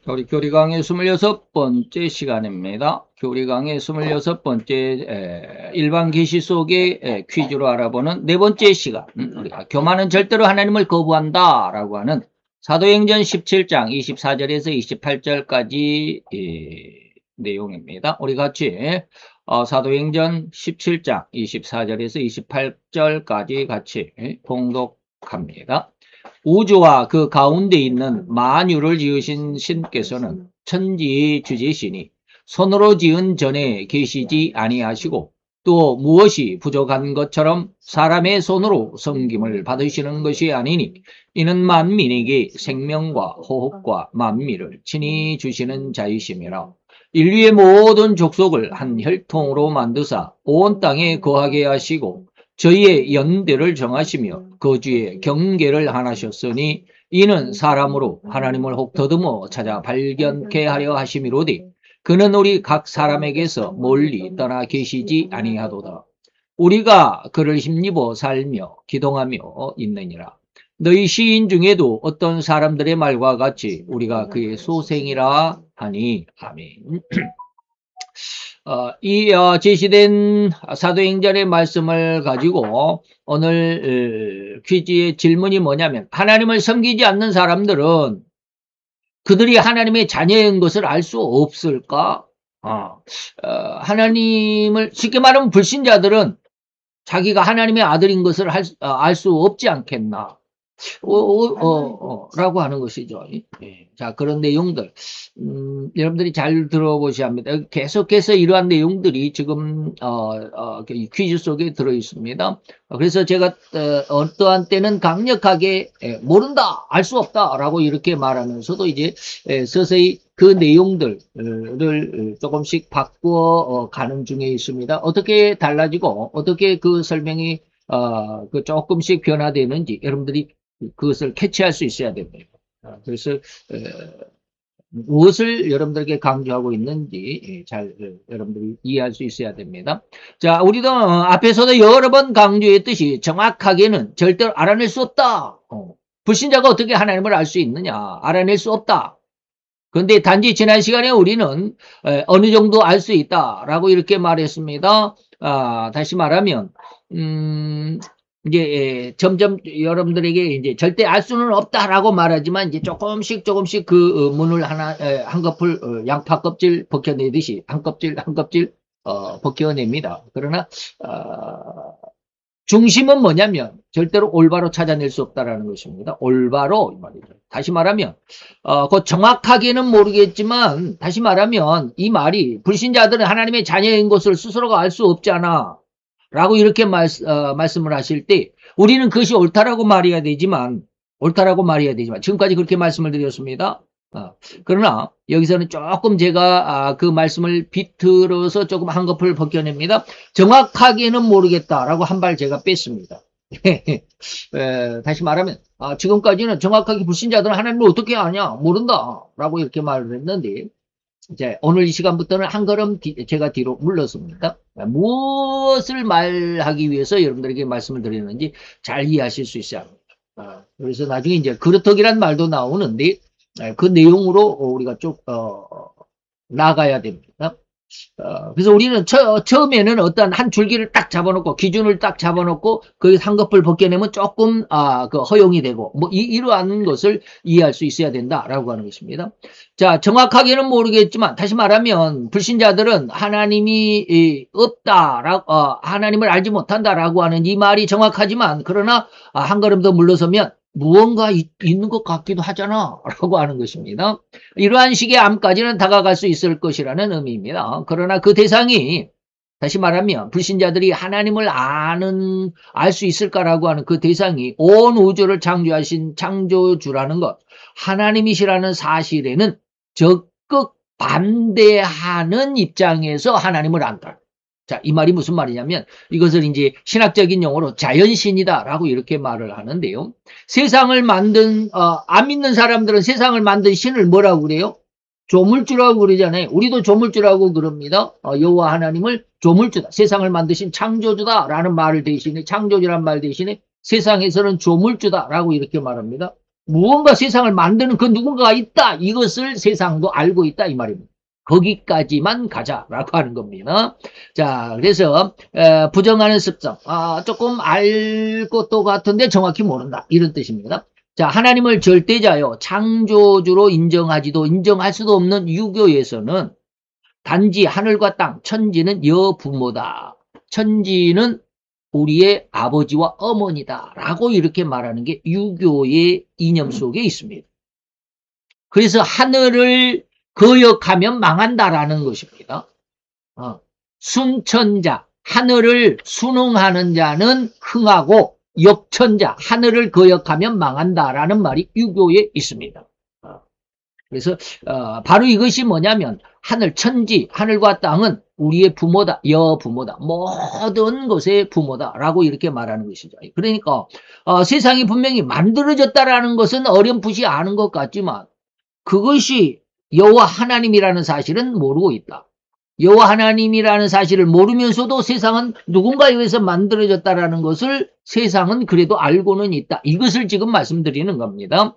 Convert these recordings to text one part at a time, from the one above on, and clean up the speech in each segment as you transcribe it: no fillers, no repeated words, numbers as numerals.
우리 교리강의 26번째 시간입니다. 교리강의 26번째 일반 계시 속의 퀴즈로 알아보는 네 번째 시간. 우리가 교만은 절대로 하나님을 거부한다 라고 하는 사도행전 17장 24절에서 28절까지 내용입니다. 우리 같이 사도행전 17장 24절에서 28절까지 같이 봉독합니다. 우주와 그 가운데 있는 만유를 지으신 신께서는 천지의 주제시니 손으로 지은 전에 계시지 아니하시고 또 무엇이 부족한 것처럼 사람의 손으로 섬김을 받으시는 것이 아니니 이는 만민에게 생명과 호흡과 만미를 친히 주시는 자이심이라. 인류의 모든 족속을 한 혈통으로 만드사 온 땅에 거하게 하시고 저희의 연대를 정하시며 거주의 경계를 하나셨으니 이는 사람으로 하나님을 혹 더듬어 찾아 발견케 하려 하심이로되 그는 우리 각 사람에게서 멀리 떠나 계시지 아니하도다. 우리가 그를 힘입어 살며 기동하며 있느니라. 너희 시인 중에도 어떤 사람들의 말과 같이 우리가 그의 소생이라 하니. 아멘. 제시된 사도행전의 말씀을 가지고 오늘 퀴즈의 질문이 뭐냐면, 하나님을 섬기지 않는 사람들은 그들이 하나님의 자녀인 것을 알 수 없을까? 하나님을, 쉽게 말하면 불신자들은 자기가 하나님의 아들인 것을 알 수 없지 않겠나? 라고 하는 것이죠. 예. 자, 그런 내용들, 여러분들이 잘 들어보셔야 합니다. 계속해서 이러한 내용들이 지금, 퀴즈 속에 들어 있습니다. 그래서 제가, 어떠한 때는 강력하게, 모른다, 알 수 없다, 라고 이렇게 말하면서도 이제, 서서히 그 내용들을 조금씩 바꾸어 가는 중에 있습니다. 어떻게 달라지고, 어떻게 그 설명이, 조금씩 변화되는지 여러분들이 그것을 캐치할 수 있어야 됩니다. 그래서 무엇을 여러분들에게 강조하고 있는지 잘 여러분들이 이해할 수 있어야 됩니다. 자, 우리도 앞에서도 여러 번 강조했듯이 정확하게는 절대로 알아낼 수 없다. 불신자가 어떻게 하나님을 알 수 있느냐? 알아낼 수 없다. 그런데 단지 지난 시간에 우리는 어느 정도 알 수 있다라고 이렇게 말했습니다. 다시 말하면 이제 점점 여러분들에게 이제 절대 알 수는 없다라고 말하지만 이제 조금씩 그 문을 하나 한꺼풀 양파 껍질 벗겨내듯이 한 껍질 벗겨냅니다. 그러나 중심은 뭐냐면 절대로 올바로 찾아낼 수 없다라는 것입니다. 올바로 이 말이죠. 다시 말하면 그 정확하게는 모르겠지만 다시 말하면 이 말이 불신자들은 하나님의 자녀인 것을 스스로가 알 수 없잖아. 라고 이렇게 말씀을 하실 때 우리는 그것이 옳다라고 말해야 되지만 지금까지 그렇게 말씀을 드렸습니다. 그러나 여기서는 조금 제가 그 말씀을 비틀어서 조금 한꺼풀 벗겨냅니다. 정확하게는 모르겠다라고 한 발 제가 뺐습니다. 다시 말하면 지금까지는 정확하게 불신자들은 하나님을 어떻게 아냐 모른다 라고 이렇게 말을 했는데 이제 오늘 이 시간부터는 한 걸음 제가 뒤로 물렀습니다. 무엇을 말하기 위해서 여러분들에게 말씀을 드리는지 잘 이해하실 수 있어야 합니다. 그래서 나중에 이제 그렇덕이란 말도 나오는데 그 내용으로 우리가 쭉 나가야 됩니다. 그래서 우리는 처음에는 어떤 한 줄기를 딱 잡아놓고 기준을 딱 잡아놓고 거기서 한꺼풀 벗겨내면 조금 그 허용이 되고 뭐 이러한 것을 이해할 수 있어야 된다라고 하는 것입니다. 자, 정확하게는 모르겠지만 다시 말하면 불신자들은 하나님이 없다라고 하나님을 알지 못한다라고 하는 이 말이 정확하지만 그러나 한 걸음 더 물러서면 무언가 있는 것 같기도 하잖아 라고 하는 것입니다. 이러한 식의 암까지는 다가갈 수 있을 것이라는 의미입니다. 그러나 그 대상이 다시 말하면 불신자들이 하나님을 알 수 있을까라고 하는 그 대상이 온 우주를 창조하신 창조주라는 것, 하나님이시라는 사실에는 적극 반대하는 입장에서 하나님을 안다. 자, 이 말이 무슨 말이냐면 이것을 이제 신학적인 용어로 자연신이다라고 이렇게 말을 하는데요. 세상을 만든 안 믿는 사람들은 세상을 만든 신을 뭐라고 그래요? 조물주라고 그러잖아요. 우리도 조물주라고 그럽니다. 여호와 하나님을 조물주다. 세상을 만드신 창조주다라는 말을 대신에 창조주란 말 대신에 세상에서는 조물주다라고 이렇게 말합니다. 무언가 세상을 만드는 그 누군가가 있다. 이것을 세상도 알고 있다. 이 말입니다. 거기까지만 가자라고 하는 겁니다. 자, 그래서 부정하는 습성. 조금 알 것도 같은데 정확히 모른다. 이런 뜻입니다. 자, 하나님을 절대자요, 창조주로 인정하지도 인정할 수도 없는 유교에서는 단지 하늘과 땅, 천지는 여부모다. 천지는 우리의 아버지와 어머니다. 라고 이렇게 말하는 게 유교의 이념 속에 있습니다. 그래서 하늘을 거역하면 망한다라는 것입니다. 순천자, 하늘을 순응하는 자는 흥하고 역천자, 하늘을 거역하면 망한다라는 말이 유교에 있습니다. 그래서 바로 이것이 뭐냐면 하늘, 천지, 하늘과 땅은 우리의 부모다, 여부모다, 모든 것의 부모다라고 이렇게 말하는 것이죠. 그러니까 세상이 분명히 만들어졌다라는 것은 어렴풋이 아는 것 같지만 그것이 여호와 하나님이라는 사실은 모르고 있다. 여호와 하나님이라는 사실을 모르면서도 세상은 누군가에 의해서 만들어졌다라는 것을 세상은 그래도 알고는 있다. 이것을 지금 말씀드리는 겁니다.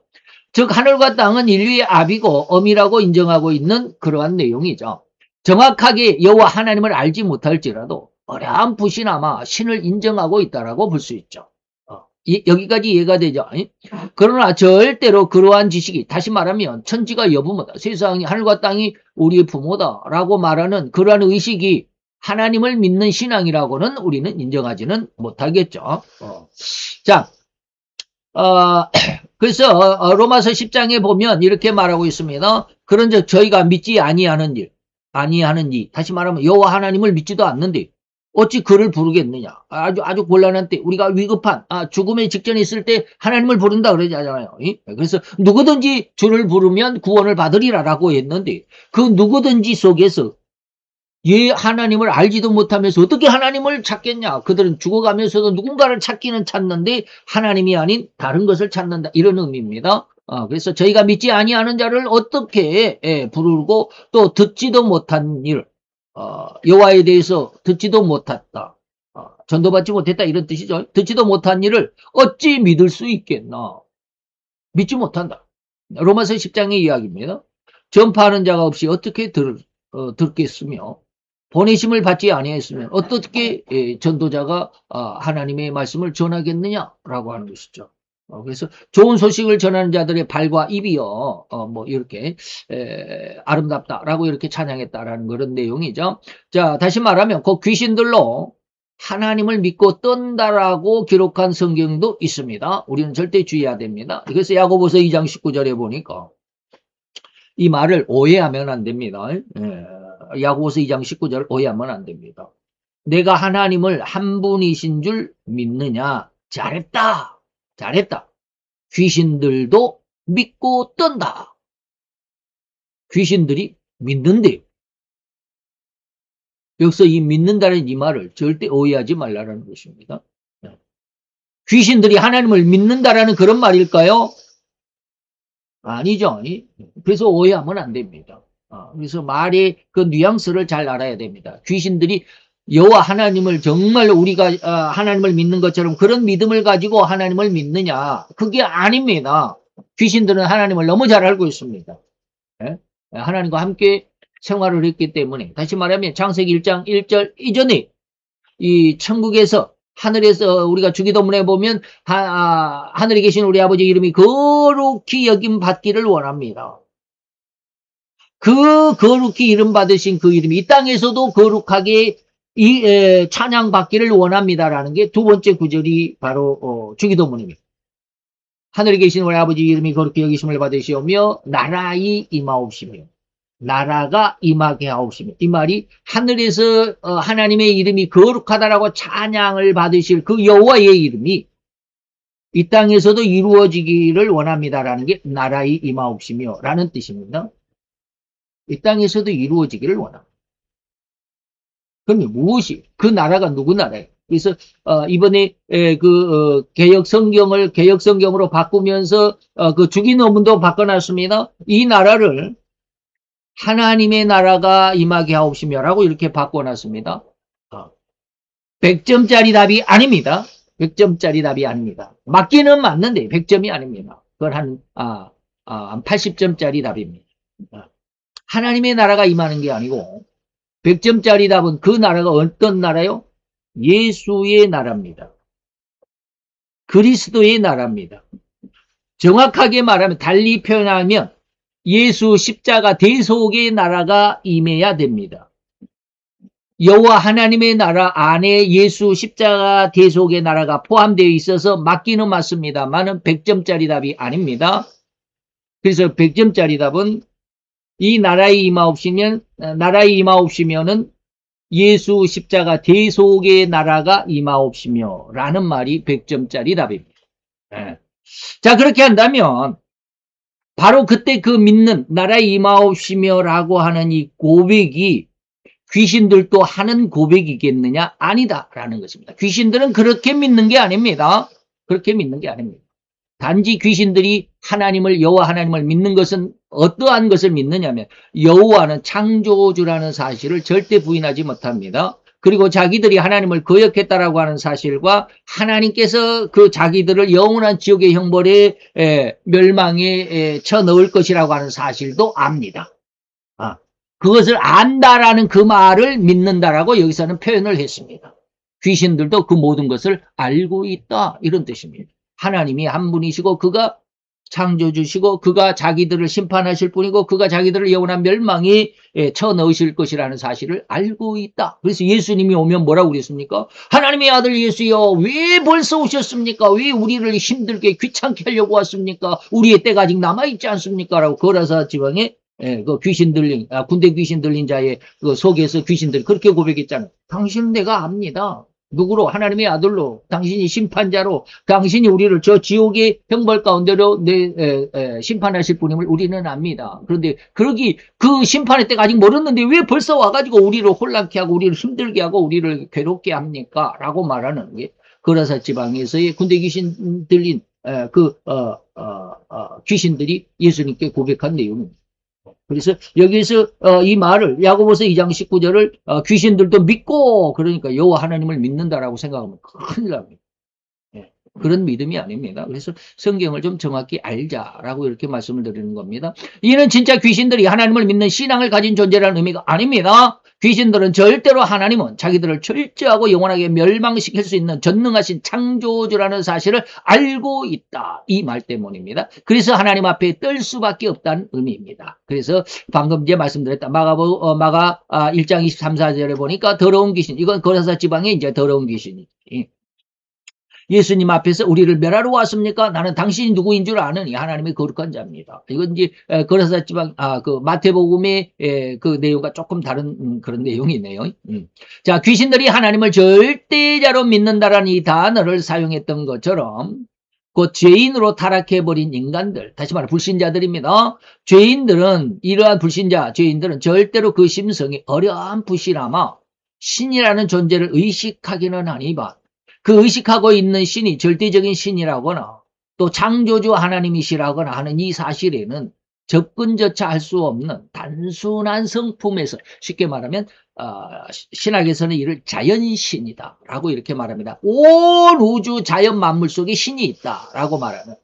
즉 하늘과 땅은 인류의 아비고 어미라고 인정하고 있는 그러한 내용이죠. 정확하게 여호와 하나님을 알지 못할지라도 어렴풋이나마 신을 인정하고 있다라고 볼 수 있죠. 여기까지 이해가 되죠. 그러나 절대로 그러한 지식이, 다시 말하면 천지가 여부모다, 세상이 하늘과 땅이 우리의 부모다라고 말하는 그러한 의식이 하나님을 믿는 신앙이라고는 우리는 인정하지는 못하겠죠. 자, 그래서 로마서 10장에 보면 이렇게 말하고 있습니다. 그런즉 저희가 믿지 아니하는 이, 다시 말하면 여호와 하나님을 믿지도 않는데 어찌 그를 부르겠느냐. 아주 곤란한 때, 우리가 위급한 죽음의 직전에 있을 때 하나님을 부른다 그러잖아요. 그래서 누구든지 주를 부르면 구원을 받으리라라고 했는데 그 누구든지 속에서 하나님을 알지도 못하면서 어떻게 하나님을 찾겠냐. 그들은 죽어가면서도 누군가를 찾기는 찾는데 하나님이 아닌 다른 것을 찾는다. 이런 의미입니다. 그래서 저희가 믿지 아니하는 자를 어떻게 부르고 또 듣지도 못한 일, 여호와에 대해서 듣지도 못했다. 전도받지 못했다. 이런 뜻이죠. 듣지도 못한 일을 어찌 믿을 수 있겠나. 믿지 못한다. 로마서 10장의 이야기입니다. 전파하는 자가 없이 어떻게 듣겠으며 보내심을 받지 아니했으면 어떻게 전도자가 하나님의 말씀을 전하겠느냐라고 하는 것이죠. 그래서 좋은 소식을 전하는 자들의 발과 입이요, 뭐 이렇게 아름답다라고 이렇게 찬양했다라는 그런 내용이죠. 자, 다시 말하면 그 귀신들로 하나님을 믿고 떤다라고 기록한 성경도 있습니다. 우리는 절대 주의해야 됩니다. 그래서 야고보서 2장 19절에 보니까 이 말을 오해하면 안 됩니다. 야고보서 2장 19절 오해하면 안 됩니다. 내가 하나님을 한 분이신 줄 믿느냐? 잘했다. 귀신들도 믿고 떤다. 귀신들이 믿는데요. 여기서 이 믿는다는 이 말을 절대 오해하지 말라는 것입니다. 귀신들이 하나님을 믿는다라는 그런 말일까요? 아니죠. 그래서 오해하면 안 됩니다. 그래서 말의 그 뉘앙스를 잘 알아야 됩니다. 귀신들이 여호와 하나님을 정말 우리가 하나님을 믿는 것처럼 그런 믿음을 가지고 하나님을 믿느냐? 그게 아닙니다. 귀신들은 하나님을 너무 잘 알고 있습니다. 하나님과 함께 생활을 했기 때문에, 다시 말하면 창세기 1장 1절 이전에 이 천국에서 하늘에서 우리가 주기도문에 보면 하늘에 계신 우리 아버지 이름이 거룩히 여김 받기를 원합니다. 그 거룩히 이름 받으신 그 이름이 이 땅에서도 거룩하게 찬양 받기를 원합니다라는 게 두 번째 구절이 바로 주기도문입니다. 하늘에 계신 우리 아버지 이름이 거룩히 여기심을 받으시오며 나라의 임하옵시며, 나라가 임하게 하옵시며, 이 말이 하늘에서 하나님의 이름이 거룩하다라고 찬양을 받으실 그 여호와의 이름이 이 땅에서도 이루어지기를 원합니다라는 게 나라의 임하옵시며 라는 뜻입니다. 이 땅에서도 이루어지기를 원합니다. 그럼 무엇이? 그 나라가 누구 나라예요? 그래서 이번에 개역 성경으로 바꾸면서 그 주기도문도 바꿔놨습니다. 이 나라를 하나님의 나라가 임하게 하옵시며라고 이렇게 바꿔놨습니다. 100점짜리 답이 아닙니다. 100점짜리 답이 아닙니다. 맞기는 맞는데 100점이 아닙니다. 그건 한 80점짜리 답입니다. 하나님의 나라가 임하는 게 아니고 100점짜리 답은 그 나라가 어떤 나라요? 예수의 나라입니다. 그리스도의 나라입니다. 정확하게 말하면, 달리 표현하면 예수 십자가 대속의 나라가 임해야 됩니다. 여호와 하나님의 나라 안에 예수 십자가 대속의 나라가 포함되어 있어서 맞기는 맞습니다만은 100점짜리 답이 아닙니다. 그래서 100점짜리 답은 이 나라에 임하옵시면은 예수 십자가 대속의 나라가 임하옵시며 라는 말이 100점짜리 답입니다. 네. 자, 그렇게 한다면 바로 그때 그 믿는 나라에 임하옵시며 라고 하는 이 고백이 귀신들도 하는 고백이겠느냐? 아니다 라는 것입니다. 귀신들은 그렇게 믿는 게 아닙니다. 그렇게 믿는 게 아닙니다. 단지 귀신들이 여호와 하나님을 믿는 것은 어떠한 것을 믿느냐면 여호와는 창조주라는 사실을 절대 부인하지 못합니다. 그리고 자기들이 하나님을 거역했다라고 하는 사실과 하나님께서 그 자기들을 영원한 지옥의 형벌에 멸망에 쳐넣을 것이라고 하는 사실도 압니다. 그것을 안다라는 그 말을 믿는다라고 여기서는 표현을 했습니다. 귀신들도 그 모든 것을 알고 있다 이런 뜻입니다. 하나님이 한 분이시고 그가 창조주시고 그가 자기들을 심판하실 분이고 그가 자기들을 영원한 멸망에 쳐넣으실 것이라는 사실을 알고 있다. 그래서 예수님이 오면 뭐라고 그랬습니까? 하나님의 아들 예수여 왜 벌써 오셨습니까? 왜 우리를 힘들게 귀찮게 하려고 왔습니까? 우리의 때가 아직 남아있지 않습니까? 라고 거라사 지방에 그 귀신 들린 군대 귀신 들린 자의 그 속에서 귀신들이 그렇게 고백했잖아요. 당신은 내가 압니다. 누구로? 하나님의 아들로, 당신이 심판자로, 당신이 우리를 저 지옥의 형벌 가운데로 심판하실 분임을 우리는 압니다. 그런데 그 심판의 때가 아직 멀었는데 왜 벌써 와가지고 우리를 혼란케 하고 우리를 힘들게 하고 우리를 괴롭게 합니까? 라고 말하는 게 거라사 지방에서의 군대 귀신 들린 귀신들이 예수님께 고백한 내용입니다. 그래서 여기서 이 말을 야고보서 2장 19절을 귀신들도 믿고 그러니까 여호와 하나님을 믿는다라고 생각하면 큰일 납니다. 그런 믿음이 아닙니다. 그래서 성경을 좀 정확히 알자라고 이렇게 말씀을 드리는 겁니다. 이는 진짜 귀신들이 하나님을 믿는 신앙을 가진 존재라는 의미가 아닙니다. 귀신들은 절대로 하나님은 자기들을 철저하고 영원하게 멸망시킬 수 있는 전능하신 창조주라는 사실을 알고 있다. 이 말 때문입니다. 그래서 하나님 앞에 떨 수밖에 없다는 의미입니다. 그래서 방금 이제 말씀드렸다. 마가 1장 23, 4절에 보니까 더러운 귀신. 이건 거라사 지방의 이제 더러운 귀신이지. 예수님 앞에서 우리를 멸하러 왔습니까? 나는 당신이 누구인 줄 아느니 하나님의 거룩한 자입니다. 이건 이제 거라사 지방 그 마태복음의 그 내용과 조금 다른 그런 내용이네요. 자, 귀신들이 하나님을 절대자로 믿는다라는 이 단어를 사용했던 것처럼 그 죄인으로 타락해버린 인간들, 다시 말해 불신자들입니다. 이러한 죄인들은 절대로 그 심성이 어렴풋이나마 신이라는 존재를 의식하기는 하니만 그 의식하고 있는 신이 절대적인 신이라거나 또 창조주 하나님이시라거나 하는 이 사실에는 접근조차 할 수 없는 단순한 성품에서 쉽게 말하면 신학에서는 이를 자연신이다라고 이렇게 말합니다. 온 우주 자연 만물 속에 신이 있다라고 말하는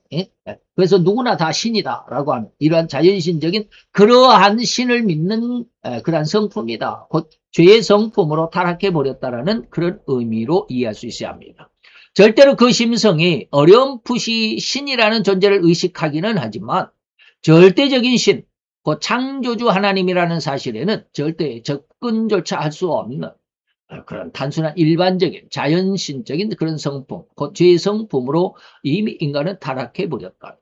그래서 누구나 다 신이다라고 하는 이러한 자연신적인 그러한 신을 믿는 그러한 성품이다. 곧 죄의 성품으로 타락해버렸다라는 그런 의미로 이해할 수 있어야 합니다. 절대로 그 심성이 어렴풋이 신이라는 존재를 의식하기는 하지만 절대적인 신, 그 창조주 하나님이라는 사실에는 절대 접근조차 할 수 없는 그런 단순한 일반적인 자연신적인 그런 성품, 그 죄의 성품으로 이미 인간은 타락해버렸다.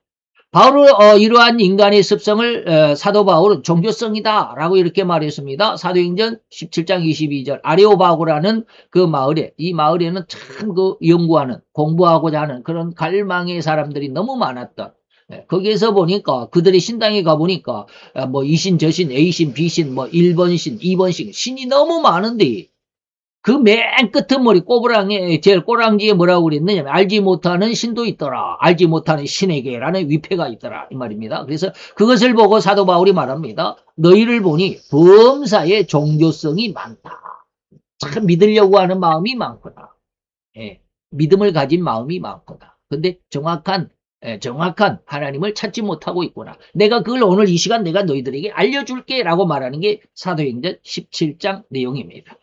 이러한 인간의 습성을 사도 바울은 종교성이다 라고 이렇게 말했습니다. 사도행전 17장 22절 아레오바고라는 이 마을에는 참 연구하는 공부하고자 하는 그런 갈망의 사람들이 너무 많았던 거기에서 보니까 그들의 신당에 가보니까 뭐 이신 저신 A신 B신 뭐 1번신 2번신 신이 너무 많은데 그 맨 끝은 머리 제일 꼬랑지에 뭐라고 그랬느냐면 알지 못하는 신도 있더라. 알지 못하는 신에게라는 위패가 있더라. 이 말입니다. 그래서 그것을 보고 사도 바울이 말합니다. 너희를 보니 범사에 종교성이 많다. 참 믿으려고 하는 마음이 많구나. 믿음을 가진 마음이 많구나. 근데 정확한 정확한 하나님을 찾지 못하고 있구나. 내가 그걸 오늘 이 시간 내가 너희들에게 알려줄게 라고 말하는 게 사도행전 17장 내용입니다.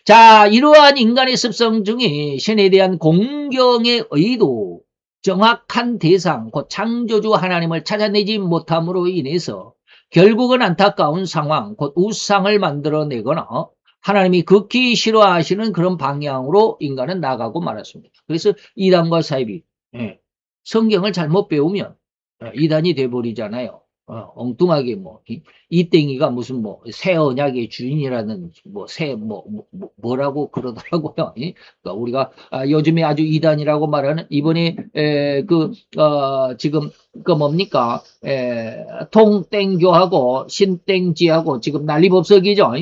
자, 이러한 인간의 습성 중에 신에 대한 공경의 의도, 정확한 대상, 곧 창조주 하나님을 찾아내지 못함으로 인해서 결국은 안타까운 상황, 곧 우상을 만들어내거나 하나님이 극히 싫어하시는 그런 방향으로 인간은 나가고 말았습니다. 그래서 이단과 사이비, 성경을 잘못 배우면 이단이 돼버리잖아요. 엉뚱하게 이땡이가 무슨 새 언약의 주인이라는 뭐라고 그러더라고요. 그러니까 우리가 요즘에 아주 이단이라고 말하는 이번에 지금 뭡니까 통땡교하고 신땡지하고 지금 난리법석이죠.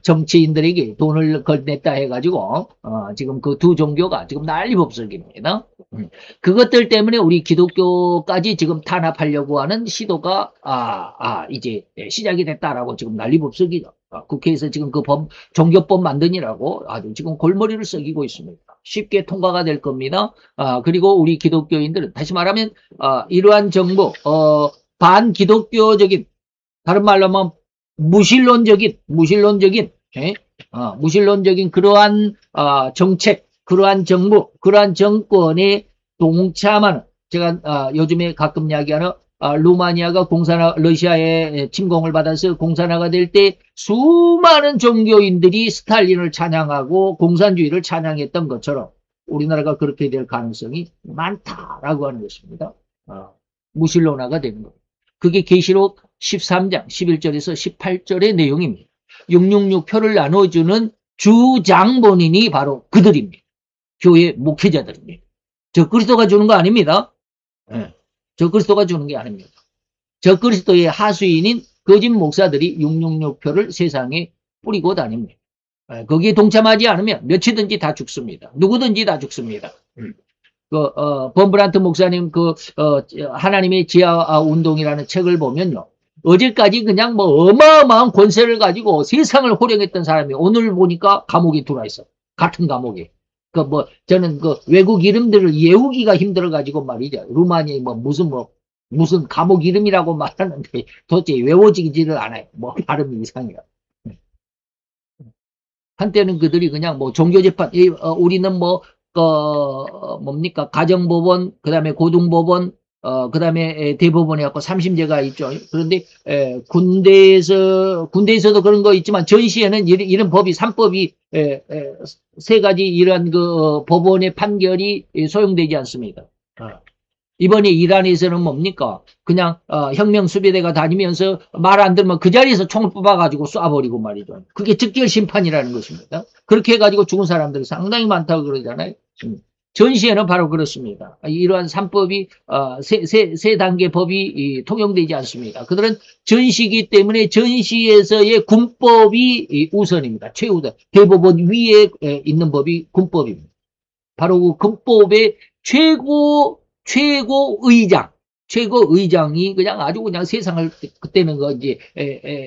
정치인들에게 돈을 걸냈다 해가지고 지금 그 두 종교가 지금 난리법석입니다. 그것들 때문에 우리 기독교까지 지금 탄압하려고 하는 시도가 이제 시작이 됐다라고 지금 난리법석이죠. 국회에서 지금 그 종교법 만드니라고 아주 지금 골머리를 썩이고 있습니다. 쉽게 통과가 될 겁니다. 그리고 우리 기독교인들은 다시 말하면 이러한 정부 반기독교적인 다른 말로 하면 무신론적인 그러한 정책, 그러한 정부, 그러한 정권의 동참하는 제가 요즘에 가끔 이야기하는 루마니아가 러시아의 침공을 받아서 공산화가 될 때 수많은 종교인들이 스탈린을 찬양하고 공산주의를 찬양했던 것처럼 우리나라가 그렇게 될 가능성이 많다라고 하는 것입니다. 무신론화가 되는 겁니다. 그게 계시록 13장 11절에서 18절의 내용입니다. 666표를 나눠주는 주장본인이 바로 그들입니다. 교회 목회자들입니다. 적그리스도가 주는 거 아닙니다. 적그리스도가 주는 게 아닙니다. 적그리스도의 하수인인 거짓 목사들이 666표를 세상에 뿌리고 다닙니다. 거기에 동참하지 않으면 몇이든지 다 죽습니다. 누구든지 다 죽습니다. 범브란트 목사님 하나님의 지하 운동이라는 책을 보면요. 어제까지 그냥 어마어마한 권세를 가지고 세상을 호령했던 사람이 오늘 보니까 감옥에 들어와 있어. 같은 감옥에. 저는 외국 이름들을 외우기가 힘들어가지고 말이죠. 루마니아 무슨 감옥 이름이라고 말하는데 도대체 외워지지를 않아요. 발음이 이상해요. 한때는 그들이 그냥 종교재판, 우리는 뭡니까? 가정법원, 그 다음에 고등법원, 그 다음에 대법원에 갖고 3심제가 있죠. 그런데, 군대에서도 그런 거 있지만, 전시에는 이런 법이, 3법이, 세 가지 이런 법원의 판결이 소용되지 않습니다. 이번에 이란에서는 뭡니까? 그냥, 혁명수비대가 다니면서 말 안 들으면 그 자리에서 총을 뽑아가지고 쏴버리고 말이죠. 그게 즉결심판이라는 것입니다. 그렇게 해가지고 죽은 사람들이 상당히 많다고 그러잖아요. 전시에는 바로 그렇습니다. 이러한 3법이, 세 단계 법이 통용되지 않습니다. 그들은 전시이기 때문에 전시에서의 군법이 우선입니다. 최우선. 대법원 위에 있는 법이 군법입니다. 바로 그 군법의 최고의장이 그냥 아주 그냥 세상을 그때는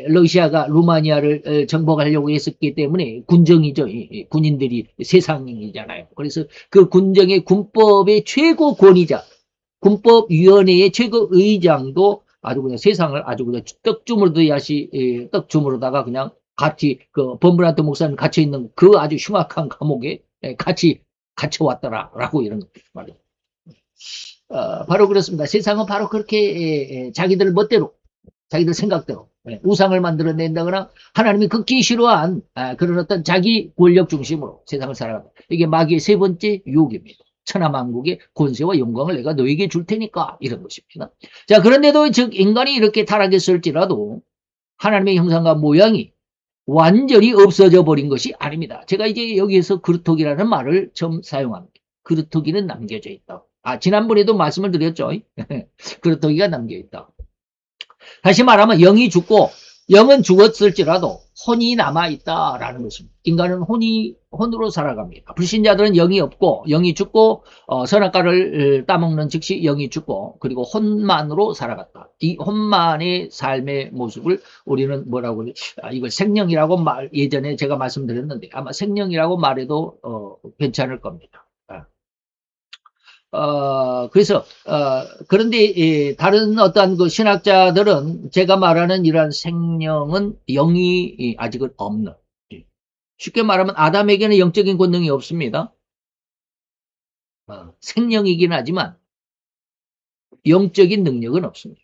러시아가 루마니아를 정복하려고 했었기 때문에 군정이죠. 군인들이 세상이잖아요. 그래서 그 군정의 군법의 최고 권위자, 군법위원회의 최고의장도 아주 그냥 세상을 아주 그냥 떡 주무르다가 그냥 같이 범브란트 목사님 갇혀 있는 그 아주 흉악한 감옥에 같이 갇혀왔더라라고 이런 말이에요. 바로 그렇습니다. 세상은 바로 그렇게 자기들 멋대로, 자기들 생각대로 우상을 만들어낸다거나 하나님이 극히 싫어한 그런 어떤 자기 권력 중심으로 세상을 살아갑니다. 이게 마귀의 세 번째 유혹입니다. 천하만국의 권세와 영광을 내가 너에게 줄 테니까 이런 것입니다. 자, 그런데도 즉 인간이 이렇게 타락했을지라도 하나님의 형상과 모양이 완전히 없어져 버린 것이 아닙니다. 제가 이제 여기에서 그루터기라는 말을 처음 사용합니다. 그루터기는 남겨져 있다. 지난번에도 말씀을 드렸죠. 그루터기가 남겨있다. 다시 말하면 영이 죽고 영은 죽었을지라도 혼이 남아있다라는 것입니다. 인간은 혼으로 살아갑니다. 불신자들은 영이 없고 영이 죽고 선악과를 따먹는 즉시 영이 죽고 그리고 혼만으로 살아갔다. 이 혼만의 삶의 모습을 우리는 뭐라고 이걸 생명이라고 예전에 제가 말씀드렸는데 아마 생명이라고 말해도 괜찮을 겁니다. 그래서, 그런데, 다른 어떠한 그 신학자들은 제가 말하는 이러한 생명은 영이 아직은 없는. 쉽게 말하면 아담에게는 영적인 권능이 없습니다. 생명이긴 하지만 영적인 능력은 없습니다.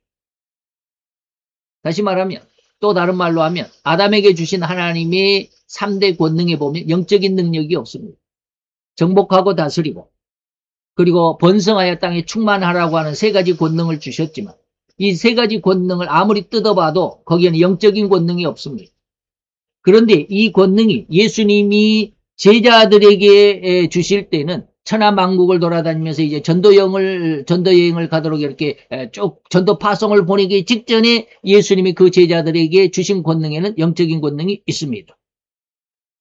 다시 말하면, 또 다른 말로 하면, 아담에게 주신 하나님의 3대 권능에 보면 영적인 능력이 없습니다. 정복하고 다스리고, 그리고 번성하여 땅에 충만하라고 하는 3가지 권능을 주셨지만, 이 3가지 권능을 아무리 뜯어봐도 거기에는 영적인 권능이 없습니다. 그런데 이 권능이 예수님이 제자들에게 주실 때는 천하만국을 돌아다니면서 이제 전도여행을 가도록 이렇게 쭉 전도 파송을 보내기 직전에 예수님이 그 제자들에게 주신 권능에는 영적인 권능이 있습니다.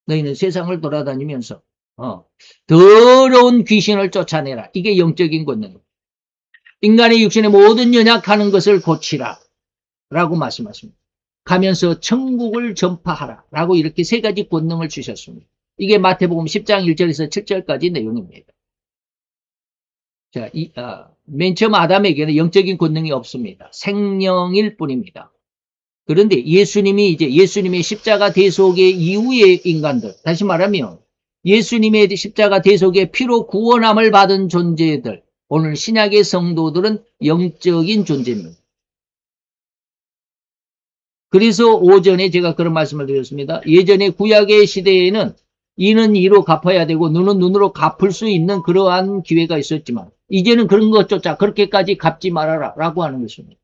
너희는 세상을 돌아다니면서 더러운 귀신을 쫓아내라. 이게 영적인 권능입니다. 인간의 육신의 모든 연약하는 것을 고치라 라고 말씀하십니다. 가면서 천국을 전파하라 라고 이렇게 3가지 권능을 주셨습니다. 이게 마태복음 10장 1절에서 7절까지 내용입니다. 자, 맨 처음 아담에게는 영적인 권능이 없습니다. 생명일 뿐입니다. 그런데 예수님이 이제 예수님의 십자가 대속의 이후의 인간들, 다시 말하면 예수님의 십자가 대속의 피로 구원함을 받은 존재들, 오늘 신약의 성도들은 영적인 존재입니다. 그래서 오전에 제가 그런 말씀을 드렸습니다. 예전에 구약의 시대에는 이는 이로 갚아야 되고 눈은 눈으로 갚을 수 있는 그러한 기회가 있었지만 이제는 그런 것조차 그렇게까지 갚지 말아라 라고 하는 것입니다.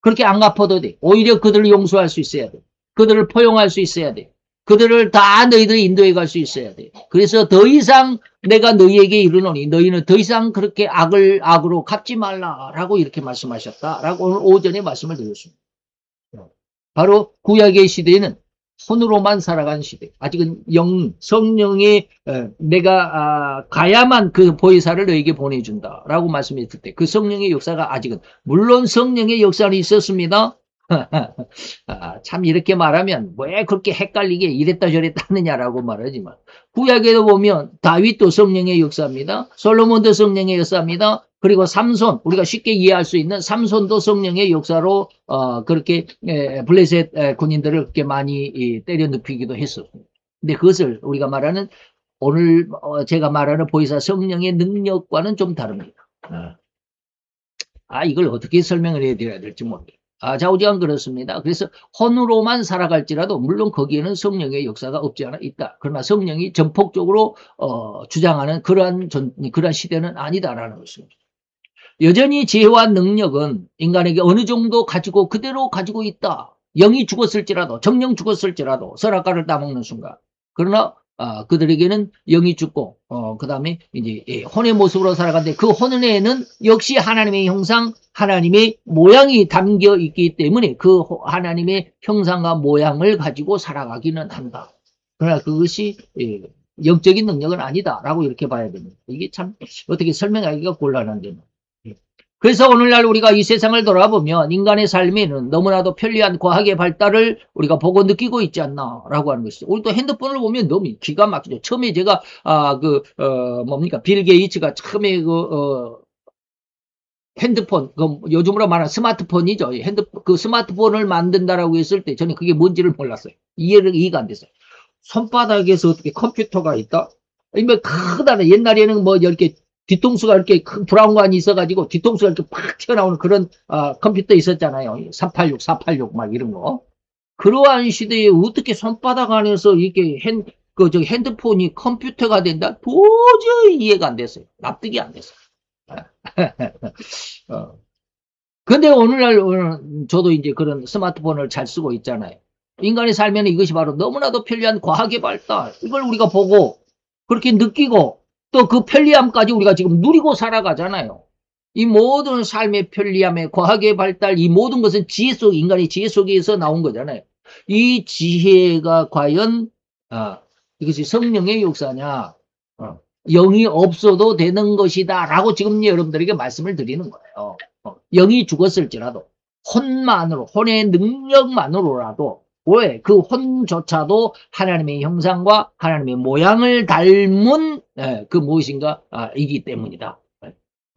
그렇게 안 갚아도 돼. 오히려 그들을 용서할 수 있어야 돼. 그들을 포용할 수 있어야 돼. 그들을 다 너희들이 인도해 갈 수 있어야 돼. 그래서 더 이상 내가 너희에게 이르노니 너희는 더 이상 그렇게 악을 악으로 갚지 말라라고 이렇게 말씀하셨다라고 오늘 오전에 말씀을 드렸습니다. 바로 구약의 시대에는 손으로만 살아간 시대. 아직은 성령의 내가 가야만 그 보혜사를 너에게 보내준다라고 말씀했을 때 그 성령의 역사가 아직은 물론 성령의 역사는 있었습니다. 참 이렇게 말하면 왜 그렇게 헷갈리게 이랬다 저랬다 하느냐라고 말하지만 구약에도 보면 다윗도 성령의 역사입니다. 솔로몬도 성령의 역사입니다. 그리고 삼손, 우리가 쉽게 이해할 수 있는 삼손도 성령의 역사로 그렇게 블레셋 군인들을 그렇게 많이 때려 눕히기도 했었습니다. 근데 그것을 우리가 말하는 오늘 제가 말하는 보혜사 성령의 능력과는 좀 다릅니다. 이걸 어떻게 설명을 해드려야 될지 모르겠어요. 좌우지간 그렇습니다. 그래서 혼으로만 살아갈지라도 물론 거기에는 성령의 역사가 없지 않아 있다. 그러나 성령이 전폭적으로 주장하는 그러한 시대는 아니다라는 것입니다. 여전히 지혜와 능력은 인간에게 어느 정도 가지고 그대로 가지고 있다. 영이 죽었을지라도 정령 죽었을지라도 선악과를 따먹는 순간. 그러나 그들에게는 영이 죽고 그 다음에 이제 혼의 모습으로 살아가는데 그 혼에는 역시 하나님의 형상, 하나님의 모양이 담겨 있기 때문에 그 하나님의 형상과 모양을 가지고 살아가기는 한다. 그러나 그것이 영적인 능력은 아니다라고 이렇게 봐야 됩니다. 이게 참 어떻게 설명하기가 곤란한데. 그래서 오늘날 우리가 이 세상을 돌아보면 인간의 삶에는 너무나도 편리한 과학의 발달을 우리가 보고 느끼고 있지 않나라고 하는 것이죠. 우리 또 핸드폰을 보면 너무 기가 막히죠. 처음에 제가 빌 게이츠가 처음에 핸드폰, 요즘으로 말하는 스마트폰이죠. 그 스마트폰을 만든다라고 했을 때 저는 그게 뭔지를 몰랐어요. 이해가 안 됐어요. 손바닥에서 어떻게 컴퓨터가 있다? 아니면 크다는 옛날에는 뭐 이렇게 뒤통수가 이렇게 큰 브라운관이 있어가지고 뒤통수가 이렇게 팍 튀어나오는 그런 컴퓨터 있었잖아요. 386, 486 막 이런 거. 그러한 시대에 어떻게 손바닥 안에서 이렇게 핸드폰이 컴퓨터가 된다? 도저히 이해가 안 됐어요. 납득이 안 됐어요. 근데 오늘 저도 이제 그런 스마트폰을 잘 쓰고 있잖아요. 인간의 삶에는 이것이 바로 너무나도 편리한 과학의 발달. 이걸 우리가 보고 그렇게 느끼고 또 그 편리함까지 우리가 지금 누리고 살아가잖아요. 이 모든 삶의 편리함의 과학의 발달, 이 모든 것은 인간의 지혜 속에서 나온 거잖아요. 이 지혜가 과연 이것이 성령의 역사냐, 영이 없어도 되는 것이다 라고 지금 여러분들에게 말씀을 드리는 거예요. 영이 죽었을지라도 혼의 능력만으로라도 왜? 그 혼조차도 하나님의 형상과 하나님의 모양을 닮은 그 무엇인가 이기 때문이다.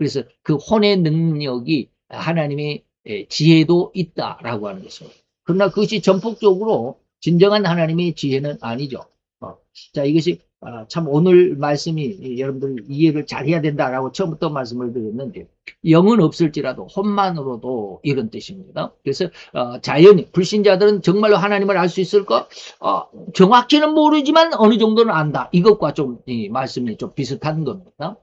그래서 그 혼의 능력이 하나님의 지혜도 있다라고 하는 것입니다. 그러나 그것이 전폭적으로 진정한 하나님의 지혜는 아니죠. 자, 이것이 참 오늘 말씀이 여러분들 이해를 잘 해야 된다라고 처음부터 말씀을 드렸는데, 영은 없을지라도 혼만으로도 이런 뜻입니다. 그래서 자연히 불신자들은 정말로 하나님을 알 수 있을까? 정확히는 모르지만 어느 정도는 안다. 이것과 좀 이 말씀이 좀 비슷한 겁니다.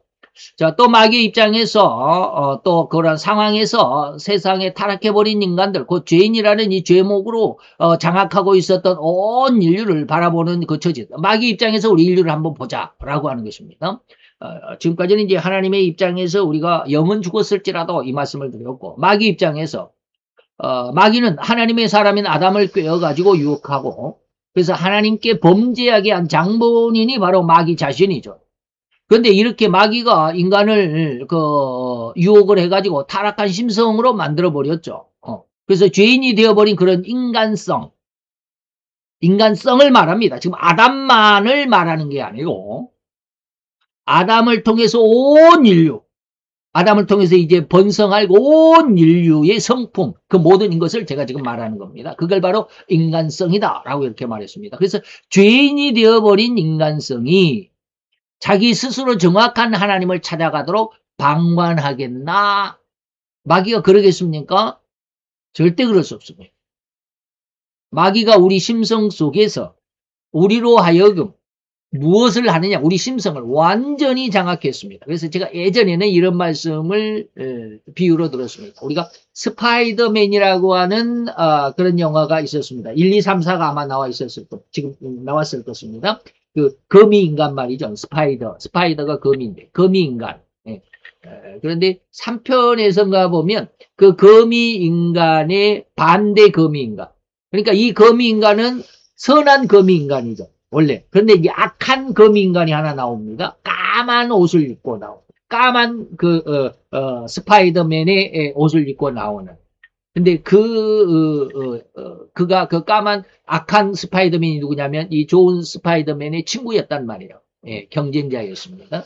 자, 또 마귀의 입장에서 또 그런 상황에서 세상에 타락해버린 인간들, 그 죄인이라는 이 죄목으로 장악하고 있었던 온 인류를 바라보는 그 처지. 마귀 입장에서 우리 인류를 한번 보자라고 하는 것입니다. 지금까지는 이제 하나님의 입장에서 우리가 영은 죽었을지라도 이 말씀을 드렸고, 마귀 입장에서 마귀는 하나님의 사람인 아담을 꿰어가지고 유혹하고, 그래서 하나님께 범죄하게 한 장본인이 바로 마귀 자신이죠. 그런데 이렇게 마귀가 인간을 유혹을 해가지고 타락한 심성으로 만들어 버렸죠. 그래서 죄인이 되어버린 그런 인간성을 말합니다. 지금 아담만을 말하는 게 아니고 아담을 통해서 온 인류, 아담을 통해서 이제 번성할 온 인류의 성품, 그 모든 것을 제가 지금 말하는 겁니다. 그걸 바로 인간성이다라고 이렇게 말했습니다. 그래서 죄인이 되어버린 인간성이 자기 스스로 정확한 하나님을 찾아가도록 방관하겠나? 마귀가 그러겠습니까? 절대 그럴 수 없습니다. 마귀가 우리 심성 속에서 우리로 하여금 무엇을 하느냐, 우리 심성을 완전히 장악했습니다. 그래서 제가 예전에는 이런 말씀을 비유로 들었습니다. 우리가 스파이더맨이라고 하는 그런 영화가 있었습니다. 1, 2, 3, 4가 아마 나와 있었을 것, 지금 나왔을 것입니다. 그 거미 인간 말이죠. 스파이더가 거미인데, 거미 인간. 그런데 3편에서인가 보면 그 거미 인간의 반대 거미 인간. 그러니까 이 거미 인간은 선한 거미 인간이죠. 원래. 그런데 이제 악한 거미 인간이 하나 나옵니다. 까만 옷을 입고 나오고, 까만 스파이더맨의 옷을 입고 나오는. 근데 그가 그 까만 악한 스파이더맨이 누구냐면 이 좋은 스파이더맨의 친구였단 말이에요. 경쟁자였습니다.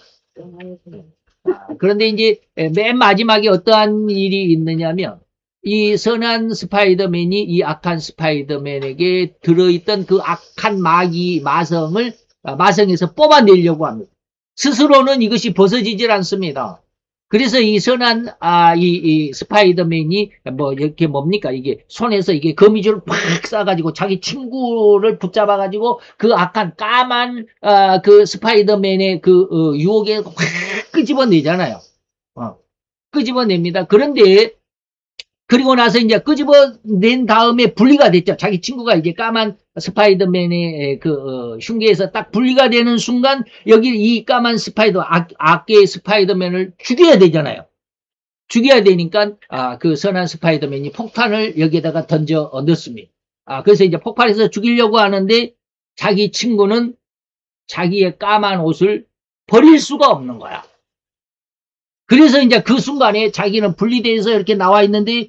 그런데 이제 맨 마지막에 어떠한 일이 있느냐면 이 선한 스파이더맨이 이 악한 스파이더맨에게 들어있던 그 악한 마성에서 뽑아내려고 합니다. 스스로는 이것이 벗어지질 않습니다. 그래서 이 선한 이 스파이더맨이 뭐 이렇게 뭡니까, 이게 손에서 이게 거미줄을 팍 쏴가지고 자기 친구를 붙잡아가지고 그 악한 까만 그 스파이더맨의 그 유혹에 확 끄집어내잖아요. 끄집어냅니다. 그런데 그리고 나서 이제 끄집어낸 다음에 분리가 됐죠. 자기 친구가 이제 까만 스파이더맨의 흉계에서 딱 분리가 되는 순간 여기 이 까만 악의 스파이더맨을 죽여야 되잖아요. 죽여야 되니까 그 선한 스파이더맨이 폭탄을 여기에다가 던져 넣습니다. 그래서 이제 폭발해서 죽이려고 하는데 자기 친구는 자기의 까만 옷을 버릴 수가 없는 거야. 그래서 이제 그 순간에 자기는 분리돼서 이렇게 나와 있는데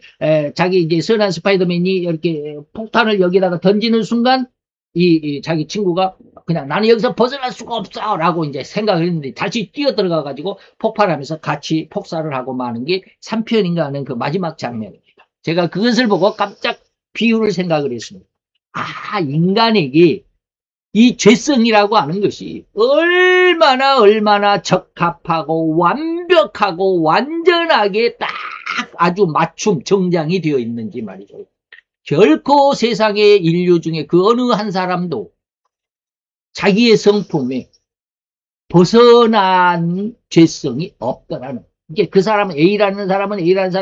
자기 이제 선한 스파이더맨이 이렇게 폭탄을 여기다가 던지는 순간 이 자기 친구가 그냥 나는 여기서 벗어날 수가 없어 라고 이제 생각을 했는데 다시 뛰어 들어가 가지고 폭발하면서 같이 폭살을 하고 마는 게 3편인가 하는 그 마지막 장면입니다. 제가 그것을 보고 깜짝 비유를 생각을 했습니다. 인간에게 이 죄성이라고 하는 것이 얼마나 적합하고 완벽하고 완전하게 딱 아주 맞춤 정장이 되어 있는지 말이죠. 결코 세상의 인류 중에 그 어느 한 사람도 자기의 성품에 벗어난 죄성이 없더라는. 이게 그 사람은 A라는 사람,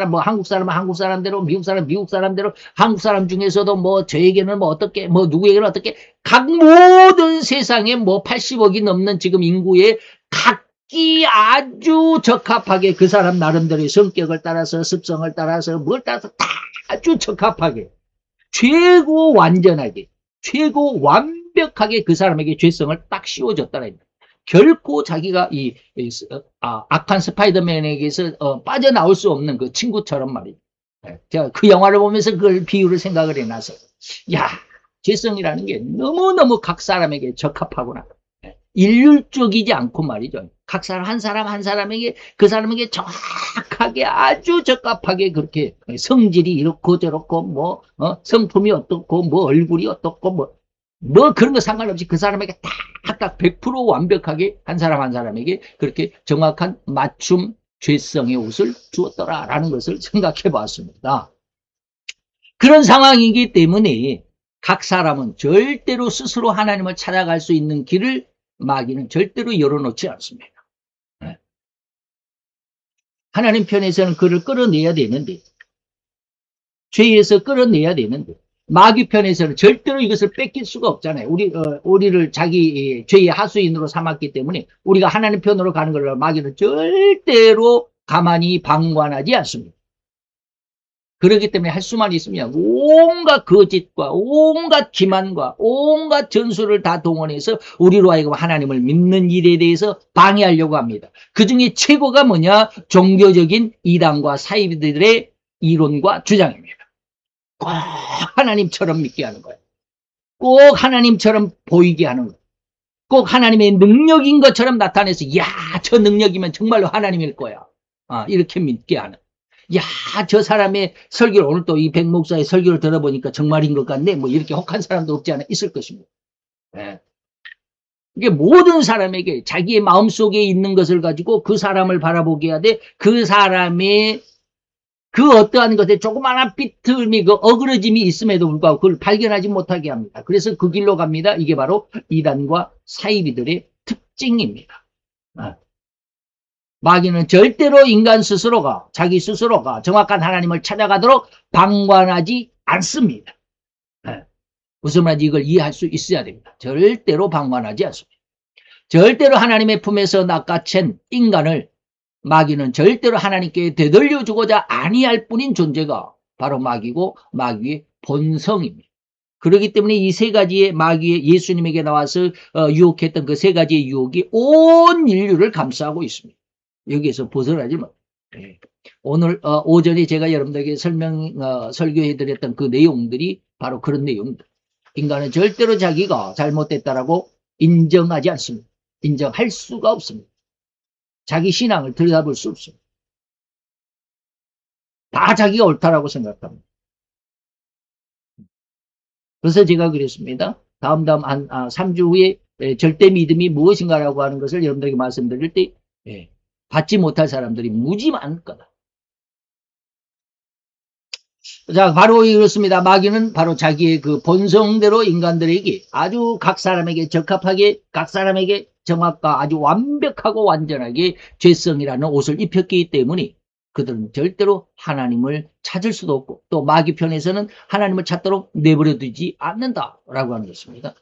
뭐 한국 사람은 한국 사람대로, 미국 사람은 미국 사람대로, 한국 사람 중에서도 뭐 저에게는 뭐 어떻게, 뭐 누구에게는 어떻게, 각 모든 세상에 뭐 80억이 넘는 지금 인구에 각기 아주 적합하게 그 사람 나름대로의 성격을 따라서, 습성을 따라서, 뭘 따라서 다 아주 적합하게, 최고 완전하게, 최고 완벽하게 그 사람에게 죄성을 딱 씌워줬다는 거예요. 결코 자기가 악한 스파이더맨에게서 빠져나올 수 없는 그 친구처럼 말이죠. 제가 그 영화를 보면서 그걸 비유를 생각을 해놔서 죄성이라는 게 너무너무 각 사람에게 적합하구나. 일률적이지 않고 말이죠. 각 사람 한 사람 한 사람에게 그 사람에게 정확하게 아주 적합하게 그렇게 성질이 이렇고 저렇고 뭐 성품이 어떻고 뭐 얼굴이 어떻고 뭐 그런 거 상관없이 그 사람에게 딱 100% 완벽하게 한 사람 한 사람에게 그렇게 정확한 맞춤 죄성의 옷을 주었더라라는 것을 생각해 봤습니다. 그런 상황이기 때문에 각 사람은 절대로 스스로 하나님을 찾아갈 수 있는 길을 마귀는 절대로 열어놓지 않습니다. 하나님 편에서는 그를 끌어내야 되는데, 죄에서 끌어내야 되는데, 마귀 편에서는 절대로 이것을 뺏길 수가 없잖아요. 우리를 자기 죄의 하수인으로 삼았기 때문에 우리가 하나님 편으로 가는 걸 마귀는 절대로 가만히 방관하지 않습니다. 그렇기 때문에 할 수만 있으면 온갖 거짓과 온갖 기만과 온갖 전술을 다 동원해서 우리로 하여금 하나님을 믿는 일에 대해서 방해하려고 합니다. 그 중에 최고가 뭐냐? 종교적인 이단과 사이비들의 이론과 주장입니다. 꼭 하나님처럼 믿게 하는 거예요. 꼭 하나님처럼 보이게 하는 거예요. 꼭 하나님의 능력인 것처럼 나타내서 야, 저 능력이면 정말로 하나님일 거야. 이렇게 믿게 하는. 야, 저 사람의 설교를 오늘 또 이 백 목사의 설교를 들어보니까 정말인 것 같네. 뭐 이렇게 혹한 사람도 없지 않아 있을 것입니다. 네. 이게 모든 사람에게 자기의 마음속에 있는 것을 가지고 그 사람을 바라보게 해야 돼. 그 사람의 그 어떠한 것에 조그마한 삐뚤미, 그 어그러짐이 있음에도 불구하고 그걸 발견하지 못하게 합니다. 그래서 그 길로 갑니다. 이게 바로 이단과 사이비들의 특징입니다. 마귀는 절대로 인간 스스로가, 자기 스스로가 정확한 하나님을 찾아가도록 방관하지 않습니다. 무슨 말인지 이걸 이해할 수 있어야 됩니다. 절대로 방관하지 않습니다. 절대로 하나님의 품에서 낚아챈 인간을 마귀는 절대로 하나님께 되돌려주고자 아니할 뿐인 존재가 바로 마귀고 마귀의 본성입니다. 그렇기 때문에 이 세 가지의 마귀의 예수님에게 나와서 유혹했던 그 세 가지의 유혹이 온 인류를 감싸고 있습니다. 여기에서 벗어나지 마. 네. 오늘 오전에 제가 여러분들에게 설교해드렸던 그 내용들이 바로 그런 내용입니다. 인간은 절대로 자기가 잘못됐다라고 인정하지 않습니다. 인정할 수가 없습니다. 자기 신앙을 들여다볼 수 없습니다. 다 자기가 옳다라고 생각합니다. 그래서 제가 그랬습니다. 다음 한 3주 후에 절대 믿음이 무엇인가라고 하는 것을 여러분들에게 말씀드릴 때 받지 못할 사람들이 무지 많을 거다. 자, 바로 이렇습니다. 마귀는 바로 자기의 그 본성대로 인간들에게 아주 각 사람에게 적합하게, 각 사람에게 정확과 아주 완벽하고 완전하게 죄성이라는 옷을 입혔기 때문에 그들은 절대로 하나님을 찾을 수도 없고 또 마귀 편에서는 하나님을 찾도록 내버려두지 않는다라고 하는 것입니다.